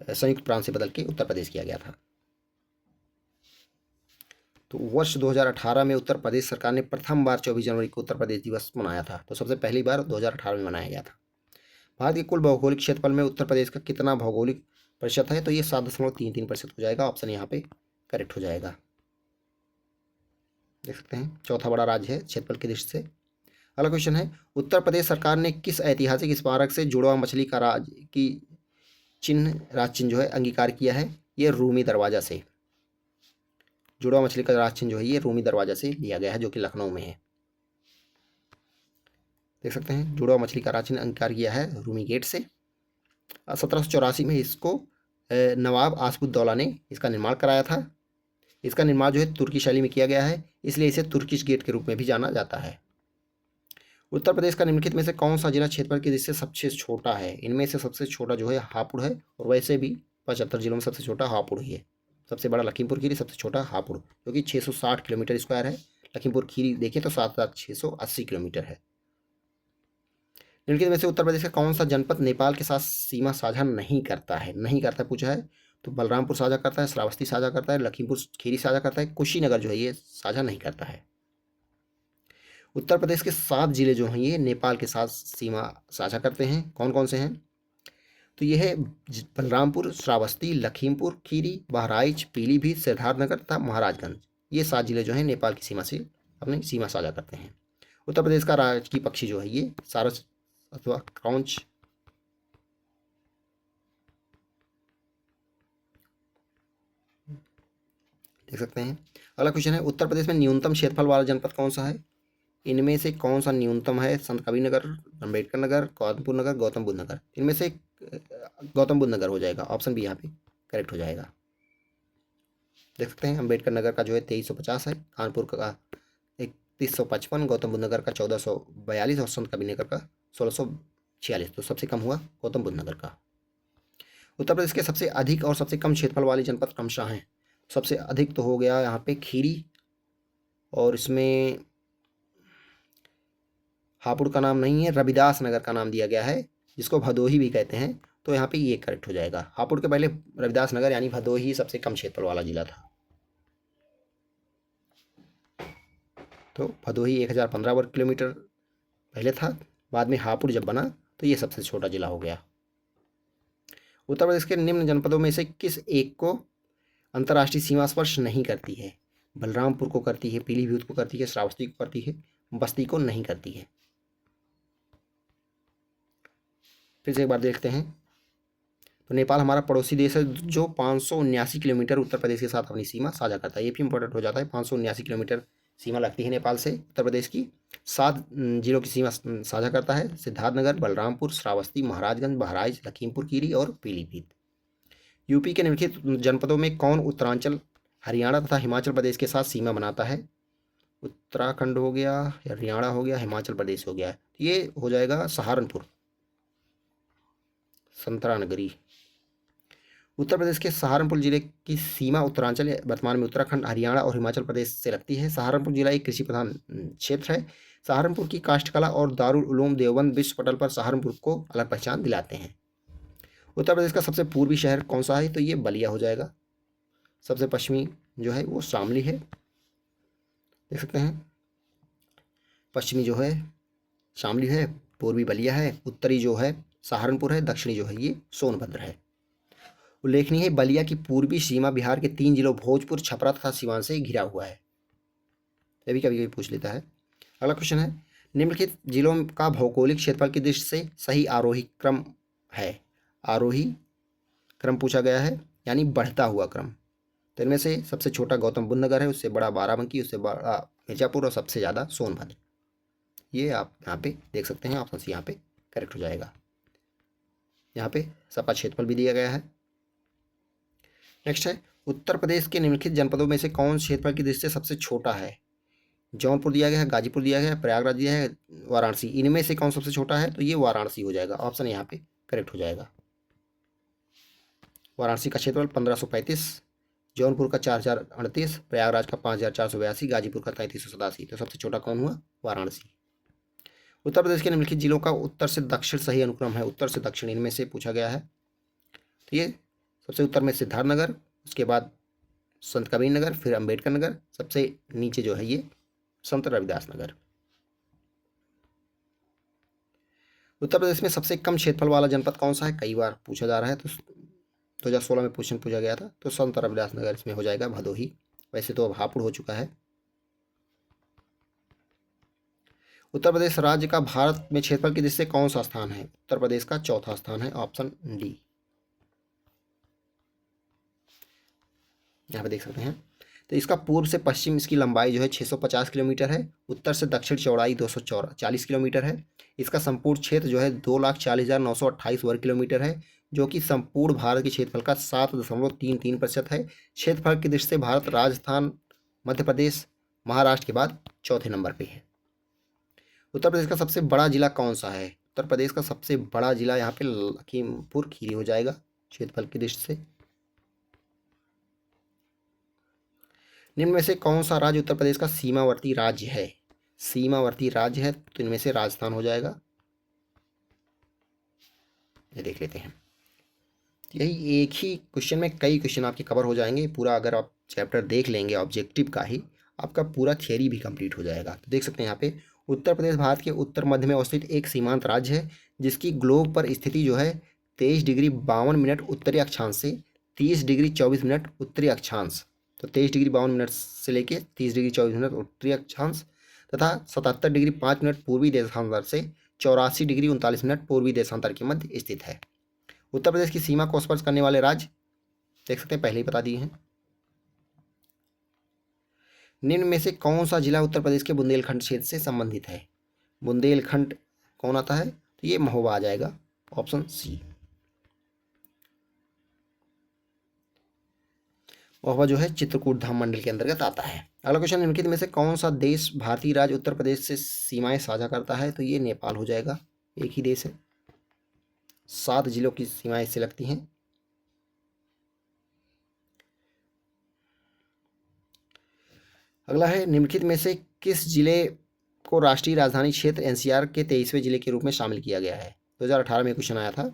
संयुक्त प्रांत से बदल के उत्तर प्रदेश किया गया था। तो वर्ष 2018 में उत्तर प्रदेश सरकार ने प्रथम बार 24 जनवरी को उत्तर प्रदेश दिवस मनाया था। तो सबसे पहली बार 2018 में मनाया गया था। भारत के कुल भौगोलिक क्षेत्रफल में उत्तर प्रदेश का कितना भौगोलिक प्रतिशत है? तो ये 7.33% हो जाएगा। ऑप्शन यहाँ पे करेक्ट हो जाएगा, देख सकते हैं। चौथा बड़ा राज्य है क्षेत्रफल की दृष्टि से। अगला क्वेश्चन है, उत्तर प्रदेश सरकार ने किस ऐतिहासिक स्मारक से जुड़वा मछली का राज चिन्ह जो है अंगीकार किया है? ये रूमी दरवाजा से। जुड़वा मछली का राज चिन्ह जो है ये रूमी दरवाजा से लिया गया है, जो कि लखनऊ में है, देख सकते हैं। जुड़वा मछली का राज चिन्ह अंगीकार किया है रूमी गेट से। 1784 में इसको नवाब आसफुद्दौला ने इसका निर्माण कराया था। इसका निर्माण जो है तुर्की शैली में किया गया है, इसलिए इसे तुर्किश गेट के रूप में भी जाना जाता है। उत्तर प्रदेश का निम्नलिखित में से कौन सा जिला क्षेत्रफल की दृष्टि से सबसे छोटा है? इनमें से सबसे छोटा जो है हापुड़ है, और वैसे भी 75 जिलों में सबसे छोटा हापुड़ ही है। सबसे बड़ा लखीमपुर खीरी, सबसे छोटा हापुड़, जो कि 660 किलोमीटर स्क्वायर है। लखीमपुर खीरी देखें तो 7680 किलोमीटर है। निम्नलिखित में से उत्तर प्रदेश का कौन सा जनपद नेपाल के साथ सीमा साझा नहीं करता है पूछा है। तो बलरामपुर साझा करता है, श्रावस्ती साझा करता है, लखीमपुर खीरी साझा करता है, कुशीनगर जो है ये साझा नहीं करता है। उत्तर प्रदेश के 7 जिले जो हैं ये नेपाल के साथ सीमा साझा करते हैं। कौन कौन से हैं? तो ये है बलरामपुर, श्रावस्ती, लखीमपुर खीरी, बहराइच, पीलीभीत, सिद्धार्थनगर तथा महाराजगंज। ये 7 जिले जो हैं नेपाल की सीमा से अपनी सीमा साझा करते हैं। उत्तर प्रदेश का राजकीय पक्षी जो है ये सारस अथवा क्रॉन्च, देख सकते हैं। अगला क्वेश्चन है, उत्तर प्रदेश में न्यूनतम क्षेत्रफल वाला जनपद कौन सा है? इनमें से कौन सा न्यूनतम है? संत कबीरनगर, अम्बेडकर नगर, कानपुर नगर, गौतम बुद्ध नगर। इनमें से गौतम बुद्ध नगर हो जाएगा। ऑप्शन बी यहाँ पे करेक्ट हो जाएगा, देख सकते हैं। अम्बेडकर नगर का जो है 2350 है, कानपुर का 3155, गौतम बुद्ध नगर का 1442 और संत कबीरनगर का 1646। तो सबसे कम हुआ गौतम बुद्ध नगर का। उत्तर प्रदेश के सबसे अधिक और सबसे कम क्षेत्रफल वाले जनपद क्रमशः हैं। सबसे अधिक तो हो गया यहाँ पे खीरी, और इसमें हापुड़ का नाम नहीं है, रविदास नगर का नाम दिया गया है, जिसको भदोही भी कहते हैं। तो यहाँ पे ये करेक्ट हो जाएगा। हापुड़ के पहले रविदास नगर यानी भदोही सबसे कम क्षेत्रफल वाला जिला था। तो भदोही 1015 वर्ग किलोमीटर पहले था, बाद में हापुड़ जब बना तो ये सबसे छोटा जिला हो गया। उत्तर प्रदेश के निम्न जनपदों में से किस एक को अंतर्राष्ट्रीय सीमा स्पर्श नहीं करती है? बलरामपुर को करती है, पीलीभीत को करती है, श्रावस्ती को करती है, बस्ती को नहीं करती है। फिर से एक बार देखते हैं। तो नेपाल हमारा पड़ोसी देश है जो 579 किलोमीटर उत्तर प्रदेश के साथ अपनी सीमा साझा करता है। ये भी इंपॉर्टेंट हो जाता है। 579 किलोमीटर सीमा लगती है नेपाल से उत्तर प्रदेश की। 7 जिलों की सीमा साझा करता है, सिद्धार्थनगर, बलरामपुर, श्रावस्ती, महाराजगंज, बहराइच, लखीमपुर खीरी और पीलीभीत। यूपी के निम्नलिखित जनपदों में कौन उत्तरांचल, हरियाणा तथा हिमाचल प्रदेश के साथ सीमा बनाता है? उत्तराखंड हो गया, हरियाणा हो गया, हिमाचल प्रदेश हो गया। ये हो जाएगा सहारनपुर, संतरा नगरी। उत्तर प्रदेश के सहारनपुर जिले की सीमा उत्तरांचल वर्तमान में उत्तराखंड, हरियाणा और हिमाचल प्रदेश से लगती है। सहारनपुर जिला एक कृषि प्रधान क्षेत्र है। सहारनपुर की काष्ठकला और दारुल उलूम देवबंद विश्व पटल पर सहारनपुर को अलग पहचान दिलाते हैं। उत्तर प्रदेश का सबसे पूर्वी शहर कौन सा है? तो ये बलिया हो जाएगा। सबसे पश्चिमी जो है वो शामली है, देख सकते हैं। पश्चिमी जो है शामली है, पूर्वी बलिया है, उत्तरी जो है सहारनपुर है, दक्षिणी जो है ये सोनभद्र है। उल्लेखनीय है बलिया की पूर्वी सीमा बिहार के 3 जिलों भोजपुर, छपरा तथा सिवान से घिरा हुआ है। ये भी कभी कभी पूछ लेता है। अगला क्वेश्चन है, निम्नलिखित जिलों का भौगोलिक क्षेत्रफल की दृष्टि से सही आरोही क्रम है? आरोही क्रम पूछा गया है, यानी बढ़ता हुआ क्रम। तो इनमें से सबसे छोटा गौतम बुद्ध नगर है, उससे बड़ा बाराबंकी, उससे बड़ा मिर्जापुर और सबसे ज़्यादा सोनभद्र। ये आप यहाँ पे देख सकते हैं, ऑप्शन सी यहाँ पे करेक्ट हो जाएगा। यहाँ पे सबका क्षेत्रफल भी दिया गया है। नेक्स्ट है, उत्तर प्रदेश के निम्नलिखित जनपदों में से कौन क्षेत्रफल की दृष्टि से सबसे छोटा है? जौनपुर दिया गया है, गाजीपुर दिया गया है, प्रयागराज दिया है, वाराणसी। इनमें से कौन सबसे छोटा है? तो ये वाराणसी हो जाएगा। ऑप्शन यहाँ पे करेक्ट हो जाएगा। वाराणसी का क्षेत्रफल 1535, जौनपुर का 4038, प्रयागराज का 5482, गाजीपुर का 3387। तो सबसे छोटा कौन हुआ? वाराणसी। उत्तर प्रदेश के निम्नलिखित जिलों का उत्तर से दक्षिण सही अनुक्रम है? उत्तर से दक्षिण इनमें से पूछा गया है। तो ये सबसे उत्तर में सिद्धार्थनगर, उसके बाद संत कबीर नगर, फिर अंबेडकर नगर, सबसे नीचे जो है ये संत रविदास नगर। उत्तर प्रदेश में सबसे कम क्षेत्रफल वाला जनपद कौन सा है? कई बार पूछा जा रहा है। तो 2016 में क्वेश्चन पूछा गया था। तो संत रविदास नगर इसमें हो जाएगा, भदोही। वैसे तो अब हापुड़ हो चुका है। उत्तर प्रदेश राज्य का भारत में क्षेत्रफल की दृष्टि से कौन सा स्थान है? उत्तर प्रदेश का चौथा स्थान है, ऑप्शन डी। यहाँ पे देख सकते हैं। तो इसका पूर्व से पश्चिम इसकी लंबाई जो है 650 किलोमीटर है। उत्तर से दक्षिण चौड़ाई 240 किलोमीटर है। इसका संपूर्ण क्षेत्र जो है 2,40,928 वर्ग किलोमीटर है, जो कि संपूर्ण भारत के क्षेत्रफल का 7.33% है। क्षेत्रफल की दृष्टि से भारत राजस्थान, मध्य प्रदेश, महाराष्ट्र के बाद चौथे नंबर पे है। उत्तर प्रदेश का सबसे बड़ा जिला कौन सा है? उत्तर प्रदेश का सबसे बड़ा जिला यहाँ पे लखीमपुर खीरी हो जाएगा क्षेत्रफल की दृष्टि से। निम्न में से कौन सा राज्य उत्तर प्रदेश का सीमावर्ती राज्य है? सीमावर्ती राज्य है तो इनमें से राजस्थान हो जाएगा। ये देख लेते हैं। यही एक ही क्वेश्चन में कई क्वेश्चन आपके कवर हो जाएंगे। पूरा अगर आप चैप्टर देख लेंगे ऑब्जेक्टिव का ही, आपका पूरा थियरी भी कंप्लीट हो जाएगा। तो देख सकते हैं यहाँ पे उत्तर प्रदेश भारत के उत्तर मध्य में अवस्थित एक सीमांत राज्य है, जिसकी ग्लोब पर स्थिति जो है 23 डिग्री 52 मिनट उत्तरी अक्षांश से 30 डिग्री 24 मिनट उत्तरी अक्षांश, तो 23 डिग्री 52 मिनट से लेके 30 डिग्री 24 मिनट उत्तरी अक्षांश तथा 77 डिग्री 5 मिनट पूर्वी देशांतर से 84 डिग्री 39 मिनट पूर्वी देशांतर के मध्य स्थित है। उत्तर प्रदेश की सीमा को स्पर्श करने वाले राज्य देख सकते हैं, पहले ही बता दिए हैं। निम्न में से कौन सा जिला उत्तर प्रदेश के बुंदेलखंड क्षेत्र से संबंधित है? बुंदेलखंड कौन आता है? तो ये महोबा आ जाएगा, ऑप्शन सी। महोबा जो है चित्रकूट धाम मंडल के अंतर्गत आता है। अगला क्वेश्चन, निम्नलिखित में से कौन सा देश भारतीय राज्य उत्तर प्रदेश से सीमाएं साझा करता है? तो ये नेपाल हो जाएगा। एक ही देश है, 7 जिलों की सीमाएं इससे लगती हैं। अगला है, निम्नलिखित में से किस जिले को राष्ट्रीय राजधानी क्षेत्र एनसीआर के 23वें जिले के रूप में शामिल किया गया है? 2018 में क्वेश्चन आया था,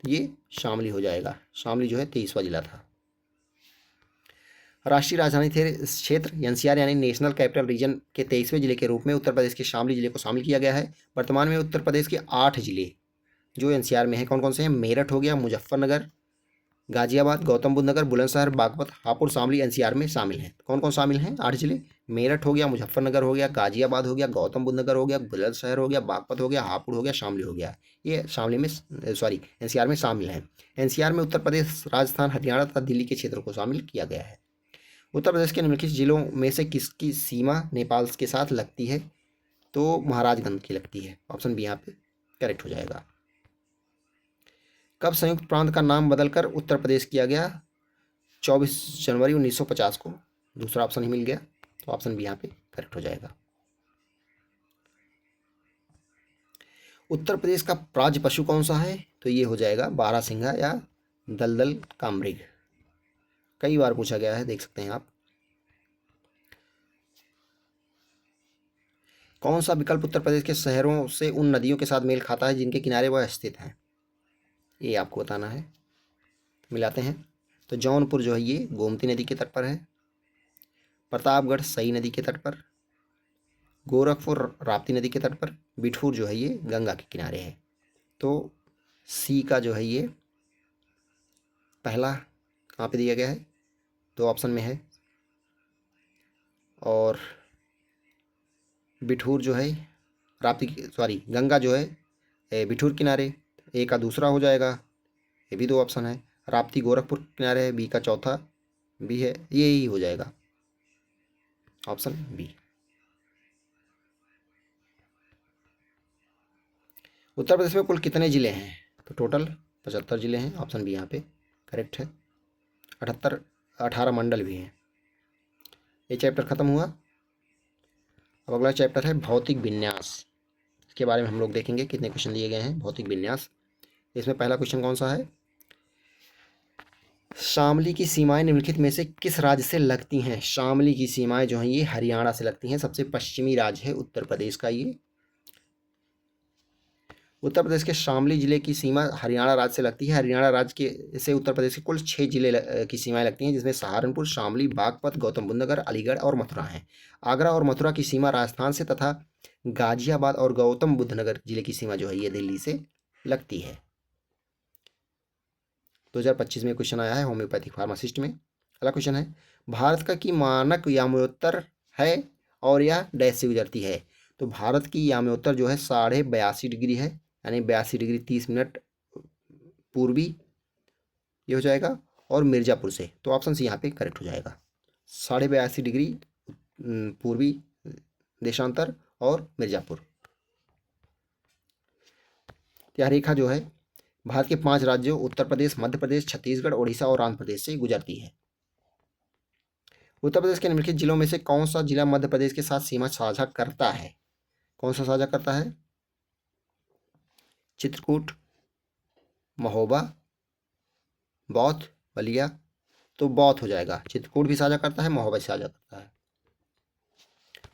ये शामली हो जाएगा। शामली जो है 23वां जिला था। राष्ट्रीय राजधानी क्षेत्र एनसीआर यानी नेशनल कैपिटल रीजन के 23वें जिले के रूप में उत्तर प्रदेश के शामली जिले को शामिल किया गया है। वर्तमान में उत्तर प्रदेश के 8 जिले जो एनसीआर में हैं कौन कौन से हैं? मेरठ हो गया, मुजफ्फरनगर, गाजियाबाद, गौतम बुद्ध नगर, बुलंदशहर, बागपत, हापुड़, शामली एनसीआर में शामिल हैं। कौन कौन शामिल हैं? 8 जिले। मेरठ हो गया, मुजफ्फरनगर हो गया, गाजियाबाद हो गया, गौतम बुद्ध नगर हो गया, बुलंदशहर हो गया, बागपत हो गया, हापुड़ हो गया, शामली हो गया। ये शामली में एनसीआर में शामिल हैं। एनसीआर में उत्तर प्रदेश, राजस्थान, हरियाणा तथा दिल्ली के क्षेत्रों को शामिल किया गया है। उत्तर प्रदेश के निम्नलिखित जिलों में से किसकी सीमा नेपाल के साथ लगती है? तो महाराजगंज की लगती है। ऑप्शन बी यहाँ पे करेक्ट हो जाएगा। कब संयुक्त प्रांत का नाम बदलकर उत्तर प्रदेश किया गया? 24 जनवरी 1950 को। दूसरा ऑप्शन ही मिल गया, तो ऑप्शन बी यहाँ पे करेक्ट हो जाएगा। उत्तर प्रदेश का राज्य पशु कौन सा है? तो ये हो जाएगा बारहसिंगा या दलदल का मृग। कई बार पूछा गया है, देख सकते हैं आप। कौन सा विकल्प उत्तर प्रदेश के शहरों से उन नदियों के साथ मेल खाता है जिनके किनारे वह स्थित हैं? ये आपको बताना है। मिलाते हैं। तो जौनपुर जो है ये गोमती नदी के तट पर है, प्रतापगढ़ सई नदी के तट पर, गोरखपुर राप्ती नदी के तट पर, बिठूर जो है ये गंगा के किनारे है। तो सी का जो है ये पहला कहाँ पे दिया गया है? दो ऑप्शन में है। और बिठूर जो है गंगा जो है बिठूर किनारे, ए का दूसरा हो जाएगा, ये भी दो ऑप्शन है। राप्ती गोरखपुर किनारे है, बी का चौथा भी है, ये ही हो जाएगा ऑप्शन बी। उत्तर प्रदेश में कुल कितने ज़िले हैं? तो टोटल 75 ज़िले हैं। ऑप्शन बी यहाँ पे करेक्ट है। 18 मंडल भी हैं। ये चैप्टर खत्म हुआ। अब अगला चैप्टर है भौतिक विन्यास। इसके बारे में हम लोग देखेंगे कितने क्वेश्चन दिए गए हैं। भौतिक विन्यास, इसमें पहला क्वेश्चन कौन सा है? शामली की सीमाएं निम्नलिखित में से किस राज्य से लगती हैं? शामली की सीमाएं जो हैं ये हरियाणा से लगती हैं। सबसे पश्चिमी राज्य है उत्तर प्रदेश का ये। उत्तर प्रदेश के शामली जिले की सीमा हरियाणा राज्य से लगती है। हरियाणा राज्य के से उत्तर प्रदेश के कुल 6 जिले की सीमाएं लगती हैं, जिसमें सहारनपुर, शामली, बागपत, गौतम बुद्ध नगर, अलीगढ़ और मथुरा हैं। आगरा और मथुरा की सीमा राजस्थान से तथा गाजियाबाद और गौतम बुद्ध नगर जिले की सीमा जो है ये दिल्ली से लगती है। 2025 में क्वेश्चन आया है होम्योपैथिक फार्मासिस्ट में। अगला क्वेश्चन है भारत का की मानक याम्योत्तर है और यह डैश से गुजरती है? तो भारत की याम्योत्तर जो है 82.5 डिग्री है, यानी 82 डिग्री 30 मिनट पूर्वी ये हो जाएगा, और मिर्ज़ापुर से। तो ऑप्शन सी यहाँ पे करेक्ट हो जाएगा। 82.5 डिग्री पूर्वी देशांतर और मिर्ज़ापुर। यह रेखा जो है भारत के 5 राज्यों उत्तर प्रदेश, मध्य प्रदेश, छत्तीसगढ़, ओडिशा और आंध्र प्रदेश से गुजरती है। उत्तर प्रदेश के निम्नलिखित जिलों में से कौन सा जिला मध्य प्रदेश के साथ सीमा साझा करता है? कौन सा साझा करता है? चित्रकूट, महोबा, बौद्ध, बलिया। तो बौद्ध हो जाएगा। चित्रकूट भी साझा करता है, महोबा भी साझा करता है।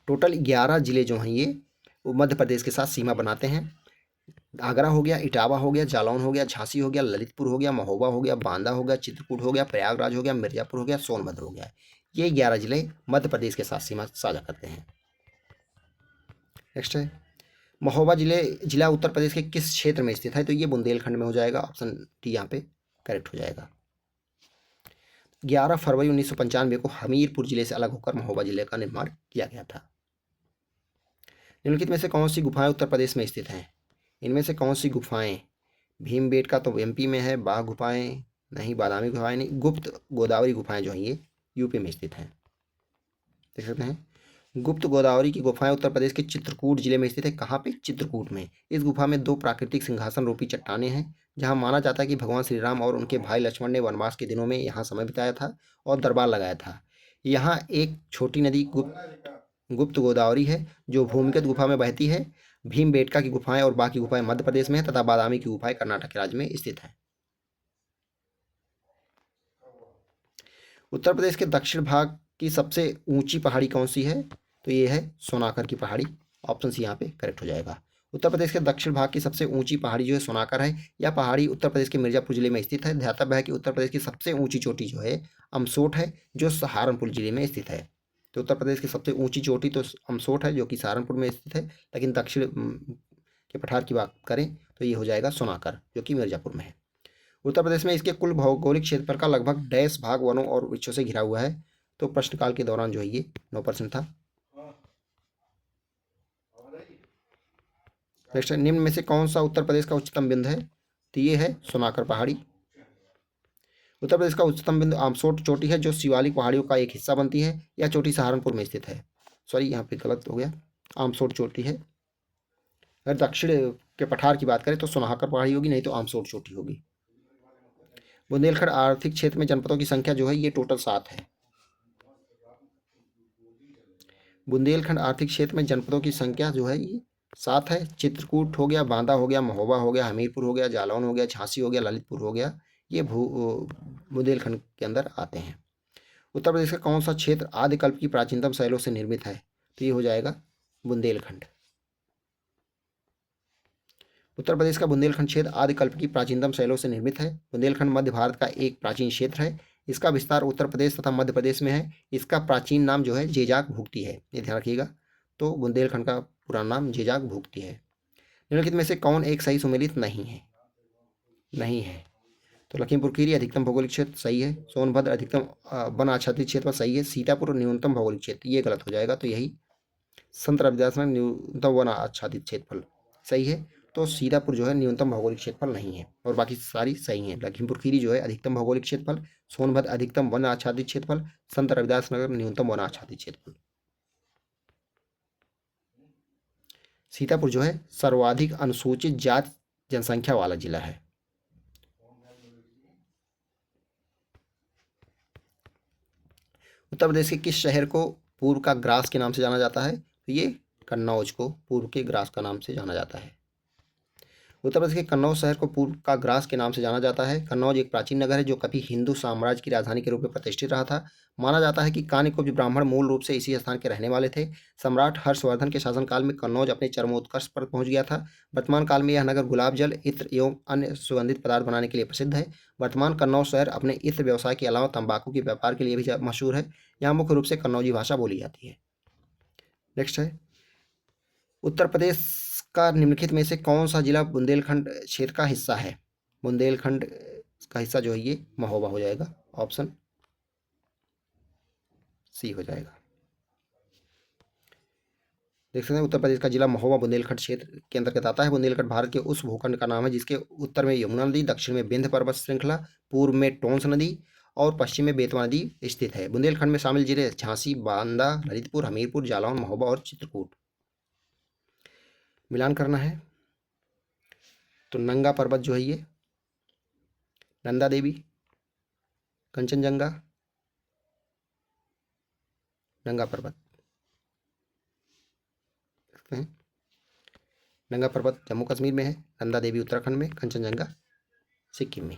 टोटल 11 जिले जो हैं ये वो मध्य प्रदेश के साथ सीमा बनाते हैं। आगरा हो गया, इटावा हो गया, जालौन हो गया, झांसी हो गया, ललितपुर हो गया, महोबा हो गया, बांदा हो गया, चित्रकूट हो गया, प्रयागराज हो गया, मिर्ज़ापुर हो गया, सोनभद्र हो गया। ये 11 जिले मध्य प्रदेश के साथ सीमा साझा करते हैं। नेक्स्ट है महोबा जिला उत्तर प्रदेश के किस क्षेत्र में स्थित है? तो ये बुंदेलखंड में हो जाएगा। ऑप्शन डी यहाँ पे करेक्ट हो जाएगा। 11 फरवरी 1995 को हमीरपुर जिले से अलग होकर महोबा जिले का निर्माण किया गया था। निम्नलिखित में से कौन सी गुफाएं उत्तर प्रदेश में स्थित हैं? इनमें से कौन सी गुफाएं? भीमबेटका तो एमपी में है, बाघ गुफाएं नहीं, बादामी गुफाएं नहीं, गुप्त गोदावरी गुफाएं जो हैं ये यूपी में स्थित हैं। देख सकते हैं गुप्त गोदावरी की गुफाएं उत्तर प्रदेश के चित्रकूट जिले में स्थित है। कहाँ पे? चित्रकूट में। इस गुफा में 2 प्राकृतिक सिंहासन रूपी चट्टानें हैं, जहां माना जाता है कि भगवान श्री राम और उनके भाई लक्ष्मण ने वनवास के दिनों में यहाँ समय बिताया था और दरबार लगाया था। यहाँ एक छोटी नदी गुप्त गोदावरी है जो भूमिगत गुफा में बहती है। भीमबेटका की गुफाएं और बाकी गुफाएं मध्य प्रदेश में है तथा बादामी की गुफाएं कर्नाटक राज्य में स्थित हैं। उत्तर प्रदेश के दक्षिण भाग की सबसे ऊंची पहाड़ी कौन सी है? तो ये है सोनाकर की पहाड़ी। ऑप्शन सी यहाँ पे करेक्ट हो जाएगा। उत्तर प्रदेश के दक्षिण भाग की सबसे ऊंची पहाड़ी जो है सोनाकर है। यह पहाड़ी उत्तर प्रदेश के मिर्जापुर जिले में स्थित है। ध्यातव्य है कि उत्तर प्रदेश की सबसे ऊंची चोटी जो है अमसोट है, जो सहारनपुर जिले में स्थित है। तो उत्तर प्रदेश की सबसे ऊंची चोटी तो अमसोट है जो कि सहारनपुर में स्थित है, लेकिन दक्षिण के पठार की बात करें तो ये हो जाएगा सोनाकर जो कि मिर्जापुर में है। उत्तर प्रदेश में इसके कुल भौगोलिक क्षेत्रफल का लगभग 10 भाग वनों और वृक्षों से घिरा हुआ है। तो प्रश्नकाल के दौरान जो है ये 9% था। नेक्स्ट है, निम्न में से कौन सा उत्तर प्रदेश का उच्चतम बिंदु है? तो ये है सोनाकर पहाड़ी। उत्तर प्रदेश का उच्चतम बिंदु आमसोट चोटी है जो शिवालिक पहाड़ियों का एक हिस्सा बनती है। यह चोटी सहारनपुर में स्थित है। सॉरी, यहाँ पे गलत हो गया, आमसोट चोटी है। अगर दक्षिण के पठार की बात करें तो सोनाकर पहाड़ी होगी, नहीं तो आमसोट चोटी होगी। बुंदेलखंड आर्थिक क्षेत्र में जनपदों की संख्या जो है ये टोटल 7 है। बुंदेलखंड आर्थिक क्षेत्र में जनपदों की संख्या जो है ये 7 है। चित्रकूट हो गया, बांदा हो गया, महोबा हो गया, हमीरपुर हो गया, जालौन हो गया, झांसी हो गया, ललितपुर हो गया, ये बुंदेलखंड के अंदर आते हैं। उत्तर प्रदेश का कौन सा क्षेत्र आदिकल्प की प्राचीनतम शैलों से निर्मित है? तो ये हो जाएगा बुंदेलखंड। उत्तर प्रदेश का बुंदेलखंड क्षेत्र आदिकल्प की प्राचीनतम शैलों से निर्मित है। बुंदेलखंड मध्य भारत का एक प्राचीन क्षेत्र है। इसका विस्तार उत्तर प्रदेश तथा मध्य प्रदेश में है। इसका प्राचीन नाम जो है जेजाक भुगती है, ये ध्यान रखिएगा। तो बुंदेलखंड का पूरा नाम जेजाक भुगती है। निम्नलिखित में से कौन एक सही सुमेलित नहीं है? नहीं है तो लखीमपुर खीरी अधिकतम भौगोलिक क्षेत्र सही है। सोनभद्र अधिकतम वन आच्छादित क्षेत्र सही है। सीतापुर न्यूनतम भौगोलिक क्षेत्र ये गलत हो जाएगा। तो यही संत रविदास में न्यूनतम वन आच्छादित क्षेत्रफल सही है। तो सीतापुर जो है न्यूनतम भौगोलिक क्षेत्रफल नहीं है और बाकी सारी सही हैं। लखीमपुर खीरी जो है अधिकतम भौगोलिक क्षेत्रफल, सोनभद्र अधिकतम वन आच्छादित क्षेत्रफल, संत रविदास नगर न्यूनतम वन आच्छादित क्षेत्रफल। सीतापुर जो है सर्वाधिक अनुसूचित जाति जनसंख्या वाला जिला है। उत्तर प्रदेश के किस शहर को पूर्व का ग्रास के नाम से जाना जाता है? तो ये कन्नौज को पूर्व के ग्रास का नाम से जाना जाता है। उत्तर प्रदेश के कन्नौज शहर को पूर्व का ग्रास के नाम से जाना जाता है। कन्नौज एक प्राचीन नगर है जो कभी हिंदू साम्राज्य की राजधानी के रूप में प्रतिष्ठित रहा था। माना जाता है कि कान्यकुब्ज ब्राह्मण मूल रूप से इसी स्थान के रहने वाले थे। सम्राट हर्षवर्धन के शासनकाल में कन्नौज अपने चरमोत्कर्ष पर पहुंच गया था। वर्तमान काल में यह नगर गुलाब जल, इत्र एवं अन्य सुगंधित पदार्थ बनाने के लिए प्रसिद्ध है। वर्तमान कन्नौज शहर अपने इत्र व्यवसाय के अलावा तंबाकू के व्यापार के लिए भी मशहूर है। यहाँ मुख्य रूप से कन्नौजी भाषा बोली जाती है। नेक्स्ट है, उत्तर प्रदेश का निम्नलिखित में से कौन सा जिला बुंदेलखंड क्षेत्र का हिस्सा है? बुंदेलखंड का हिस्सा जो है ये महोबा हो जाएगा। ऑप्शन सी हो जाएगा। देख सकते हैं उत्तर प्रदेश का जिला महोबा बुंदेलखंड क्षेत्र के अंतर्गत आता है। बुंदेलखंड भारत के उस भूखंड का नाम है जिसके उत्तर में यमुना नदी, दक्षिण में विंध्य पर्वत श्रृंखला, पूर्व में टोंस नदी और पश्चिम में बेतवा नदी स्थित है। बुंदेलखंड में शामिल जिले झांसी, बांदा, ललितपुर, हमीरपुर, जालौन, महोबा और चित्रकूट। मिलान करना है तो नंगा पर्वत जो है ये नंदा देवी, कंचनजंगा, नंगा पर्वत। नंगा पर्वत जम्मू कश्मीर में है, नंदा देवी उत्तराखंड में, कंचनजंगा सिक्किम में।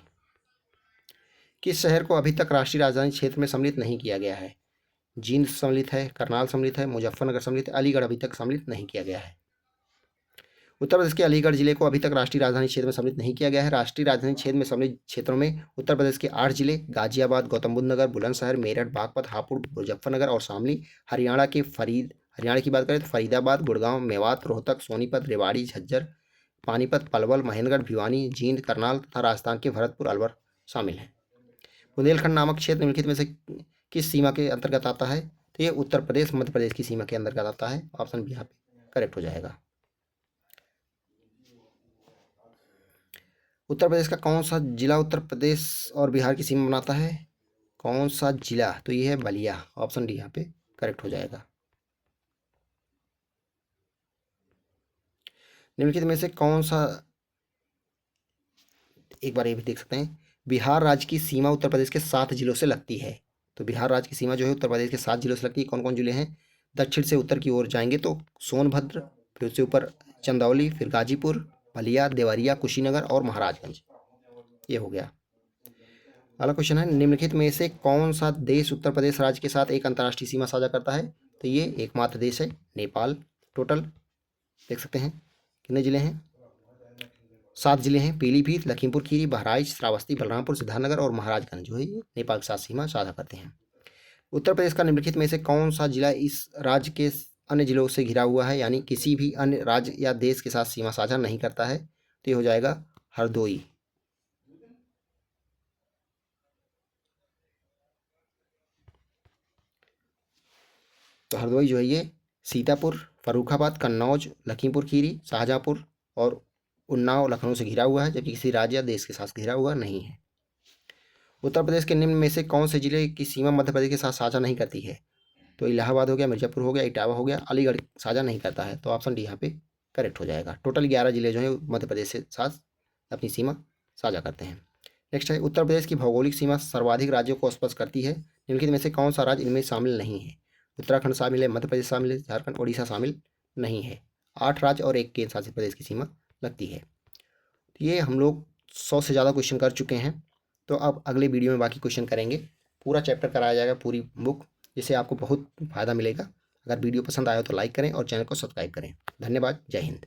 किस शहर को अभी तक राष्ट्रीय राजधानी क्षेत्र में सम्मिलित नहीं किया गया है? जींद सम्मिलित है, करनाल सम्मिलित है, मुजफ्फरनगर सम्मिलित है, अलीगढ़ अभी तक सम्मिलित नहीं किया गया है। उत्तर प्रदेश के अलीगढ़ जिले को अभी तक राष्ट्रीय राजधानी क्षेत्र में सम्मिलित नहीं किया गया है। राष्ट्रीय राजधानी क्षेत्र में सम्मिलित क्षेत्रों में उत्तर प्रदेश के 8 जिले गाजियाबाद, गौतम बुद्ध नगर, बुलंदशहर, मेरठ, बागपत, हापुड़, मुजफ्फरनगर और शामली। हरियाणा की बात करें तो फरीदाबाद, गुड़गांव, मेवात, रोहतक, सोनीपत, रेवाड़ी, झज्जर, पानीपत, पलवल, महेंद्रगढ़, भिवानी, जींद, करनाल तथा राजस्थान के भरतपुर, अलवर शामिल हैं। बुंदेलखंड नामक क्षेत्र निम्नलिखित में से किस सीमा के अंतर्गत आता है? तो ये उत्तर प्रदेश मध्य प्रदेश की सीमा के अंतर्गत आता है। ऑप्शन बी यहाँ पे करेक्ट हो जाएगा। उत्तर प्रदेश का कौन सा जिला उत्तर प्रदेश और बिहार की सीमा बनाता है? कौन सा जिला? तो ये है बलिया। ऑप्शन डी यहाँ पे करेक्ट हो जाएगा। निम्नलिखित में से कौन सा, एक बार ये भी देख सकते हैं, बिहार राज्य की सीमा उत्तर प्रदेश के 7 जिलों से लगती है। तो बिहार राज्य की सीमा जो है उत्तर प्रदेश के 7 जिलों से लगती है। कौन कौन जिले हैं? दक्षिण से उत्तर की ओर जाएंगे तो सोनभद्र, फिर उससे ऊपर चंदौली, फिर गाजीपुर, बलिया, देवरिया, कुशीनगर और महाराजगंज। ये हो गया। अगला क्वेश्चन है, निम्नलिखित में से कौन सा देश उत्तर प्रदेश राज्य के साथ एक अंतर्राष्ट्रीय सीमा साझा करता है? तो ये एकमात्र देश है नेपाल। टोटल देख सकते हैं कितने ज़िले हैं, 7 ज़िले हैं। पीलीभीत, लखीमपुर खीरी, बहराइच, श्रावस्ती, बलरामपुर, सिद्धार्थनगर और महाराजगंज जो है ये नेपाल के साथ सीमा साझा करते हैं। उत्तर प्रदेश का निम्नलिखित में से कौन सा जिला इस राज्य के अन्य जिलों से घिरा हुआ है, यानी किसी भी अन्य राज्य या देश के साथ सीमा साझा नहीं करता है? तो ये हो जाएगा हरदोई। तो हरदोई जो है ये सीतापुर, फर्रुखाबाद, कन्नौज, लखीमपुर खीरी, शाहजहाँपुर और उन्नाव, लखनऊ से घिरा हुआ है, जबकि किसी राज्य या देश के साथ घिरा हुआ नहीं है। उत्तर प्रदेश के निम्न में से कौन से जिले की सीमा मध्य प्रदेश के साथ साझा नहीं करती है? तो इलाहाबाद हो गया, मिर्जापुर हो गया, इटावा हो गया, अलीगढ़ साझा नहीं करता है। तो ऑप्शन डी यहाँ पे करेक्ट हो जाएगा। टोटल 11 जिले जो हैं मध्य प्रदेश से साथ अपनी सीमा साझा करते हैं। नेक्स्ट है, उत्तर प्रदेश की भौगोलिक सीमा सर्वाधिक राज्यों को स्पर्श करती है, निम्नलिखित में से कौन सा राज्य इनमें शामिल नहीं है? उत्तराखंड शामिल है, मध्य प्रदेश शामिल है, झारखंड, उड़ीसा शामिल नहीं है। 8 राज्य और एक केंद्र शासित प्रदेश की सीमा लगती है। तो ये हम लोग 100 से ज़्यादा क्वेश्चन कर चुके हैं। तो अब अगले वीडियो में बाकी क्वेश्चन करेंगे, पूरा चैप्टर कराया जाएगा, पूरी बुक, जिससे आपको बहुत फ़ायदा मिलेगा। अगर वीडियो पसंद आया तो लाइक करें और चैनल को सब्सक्राइब करें। धन्यवाद। जय हिंद।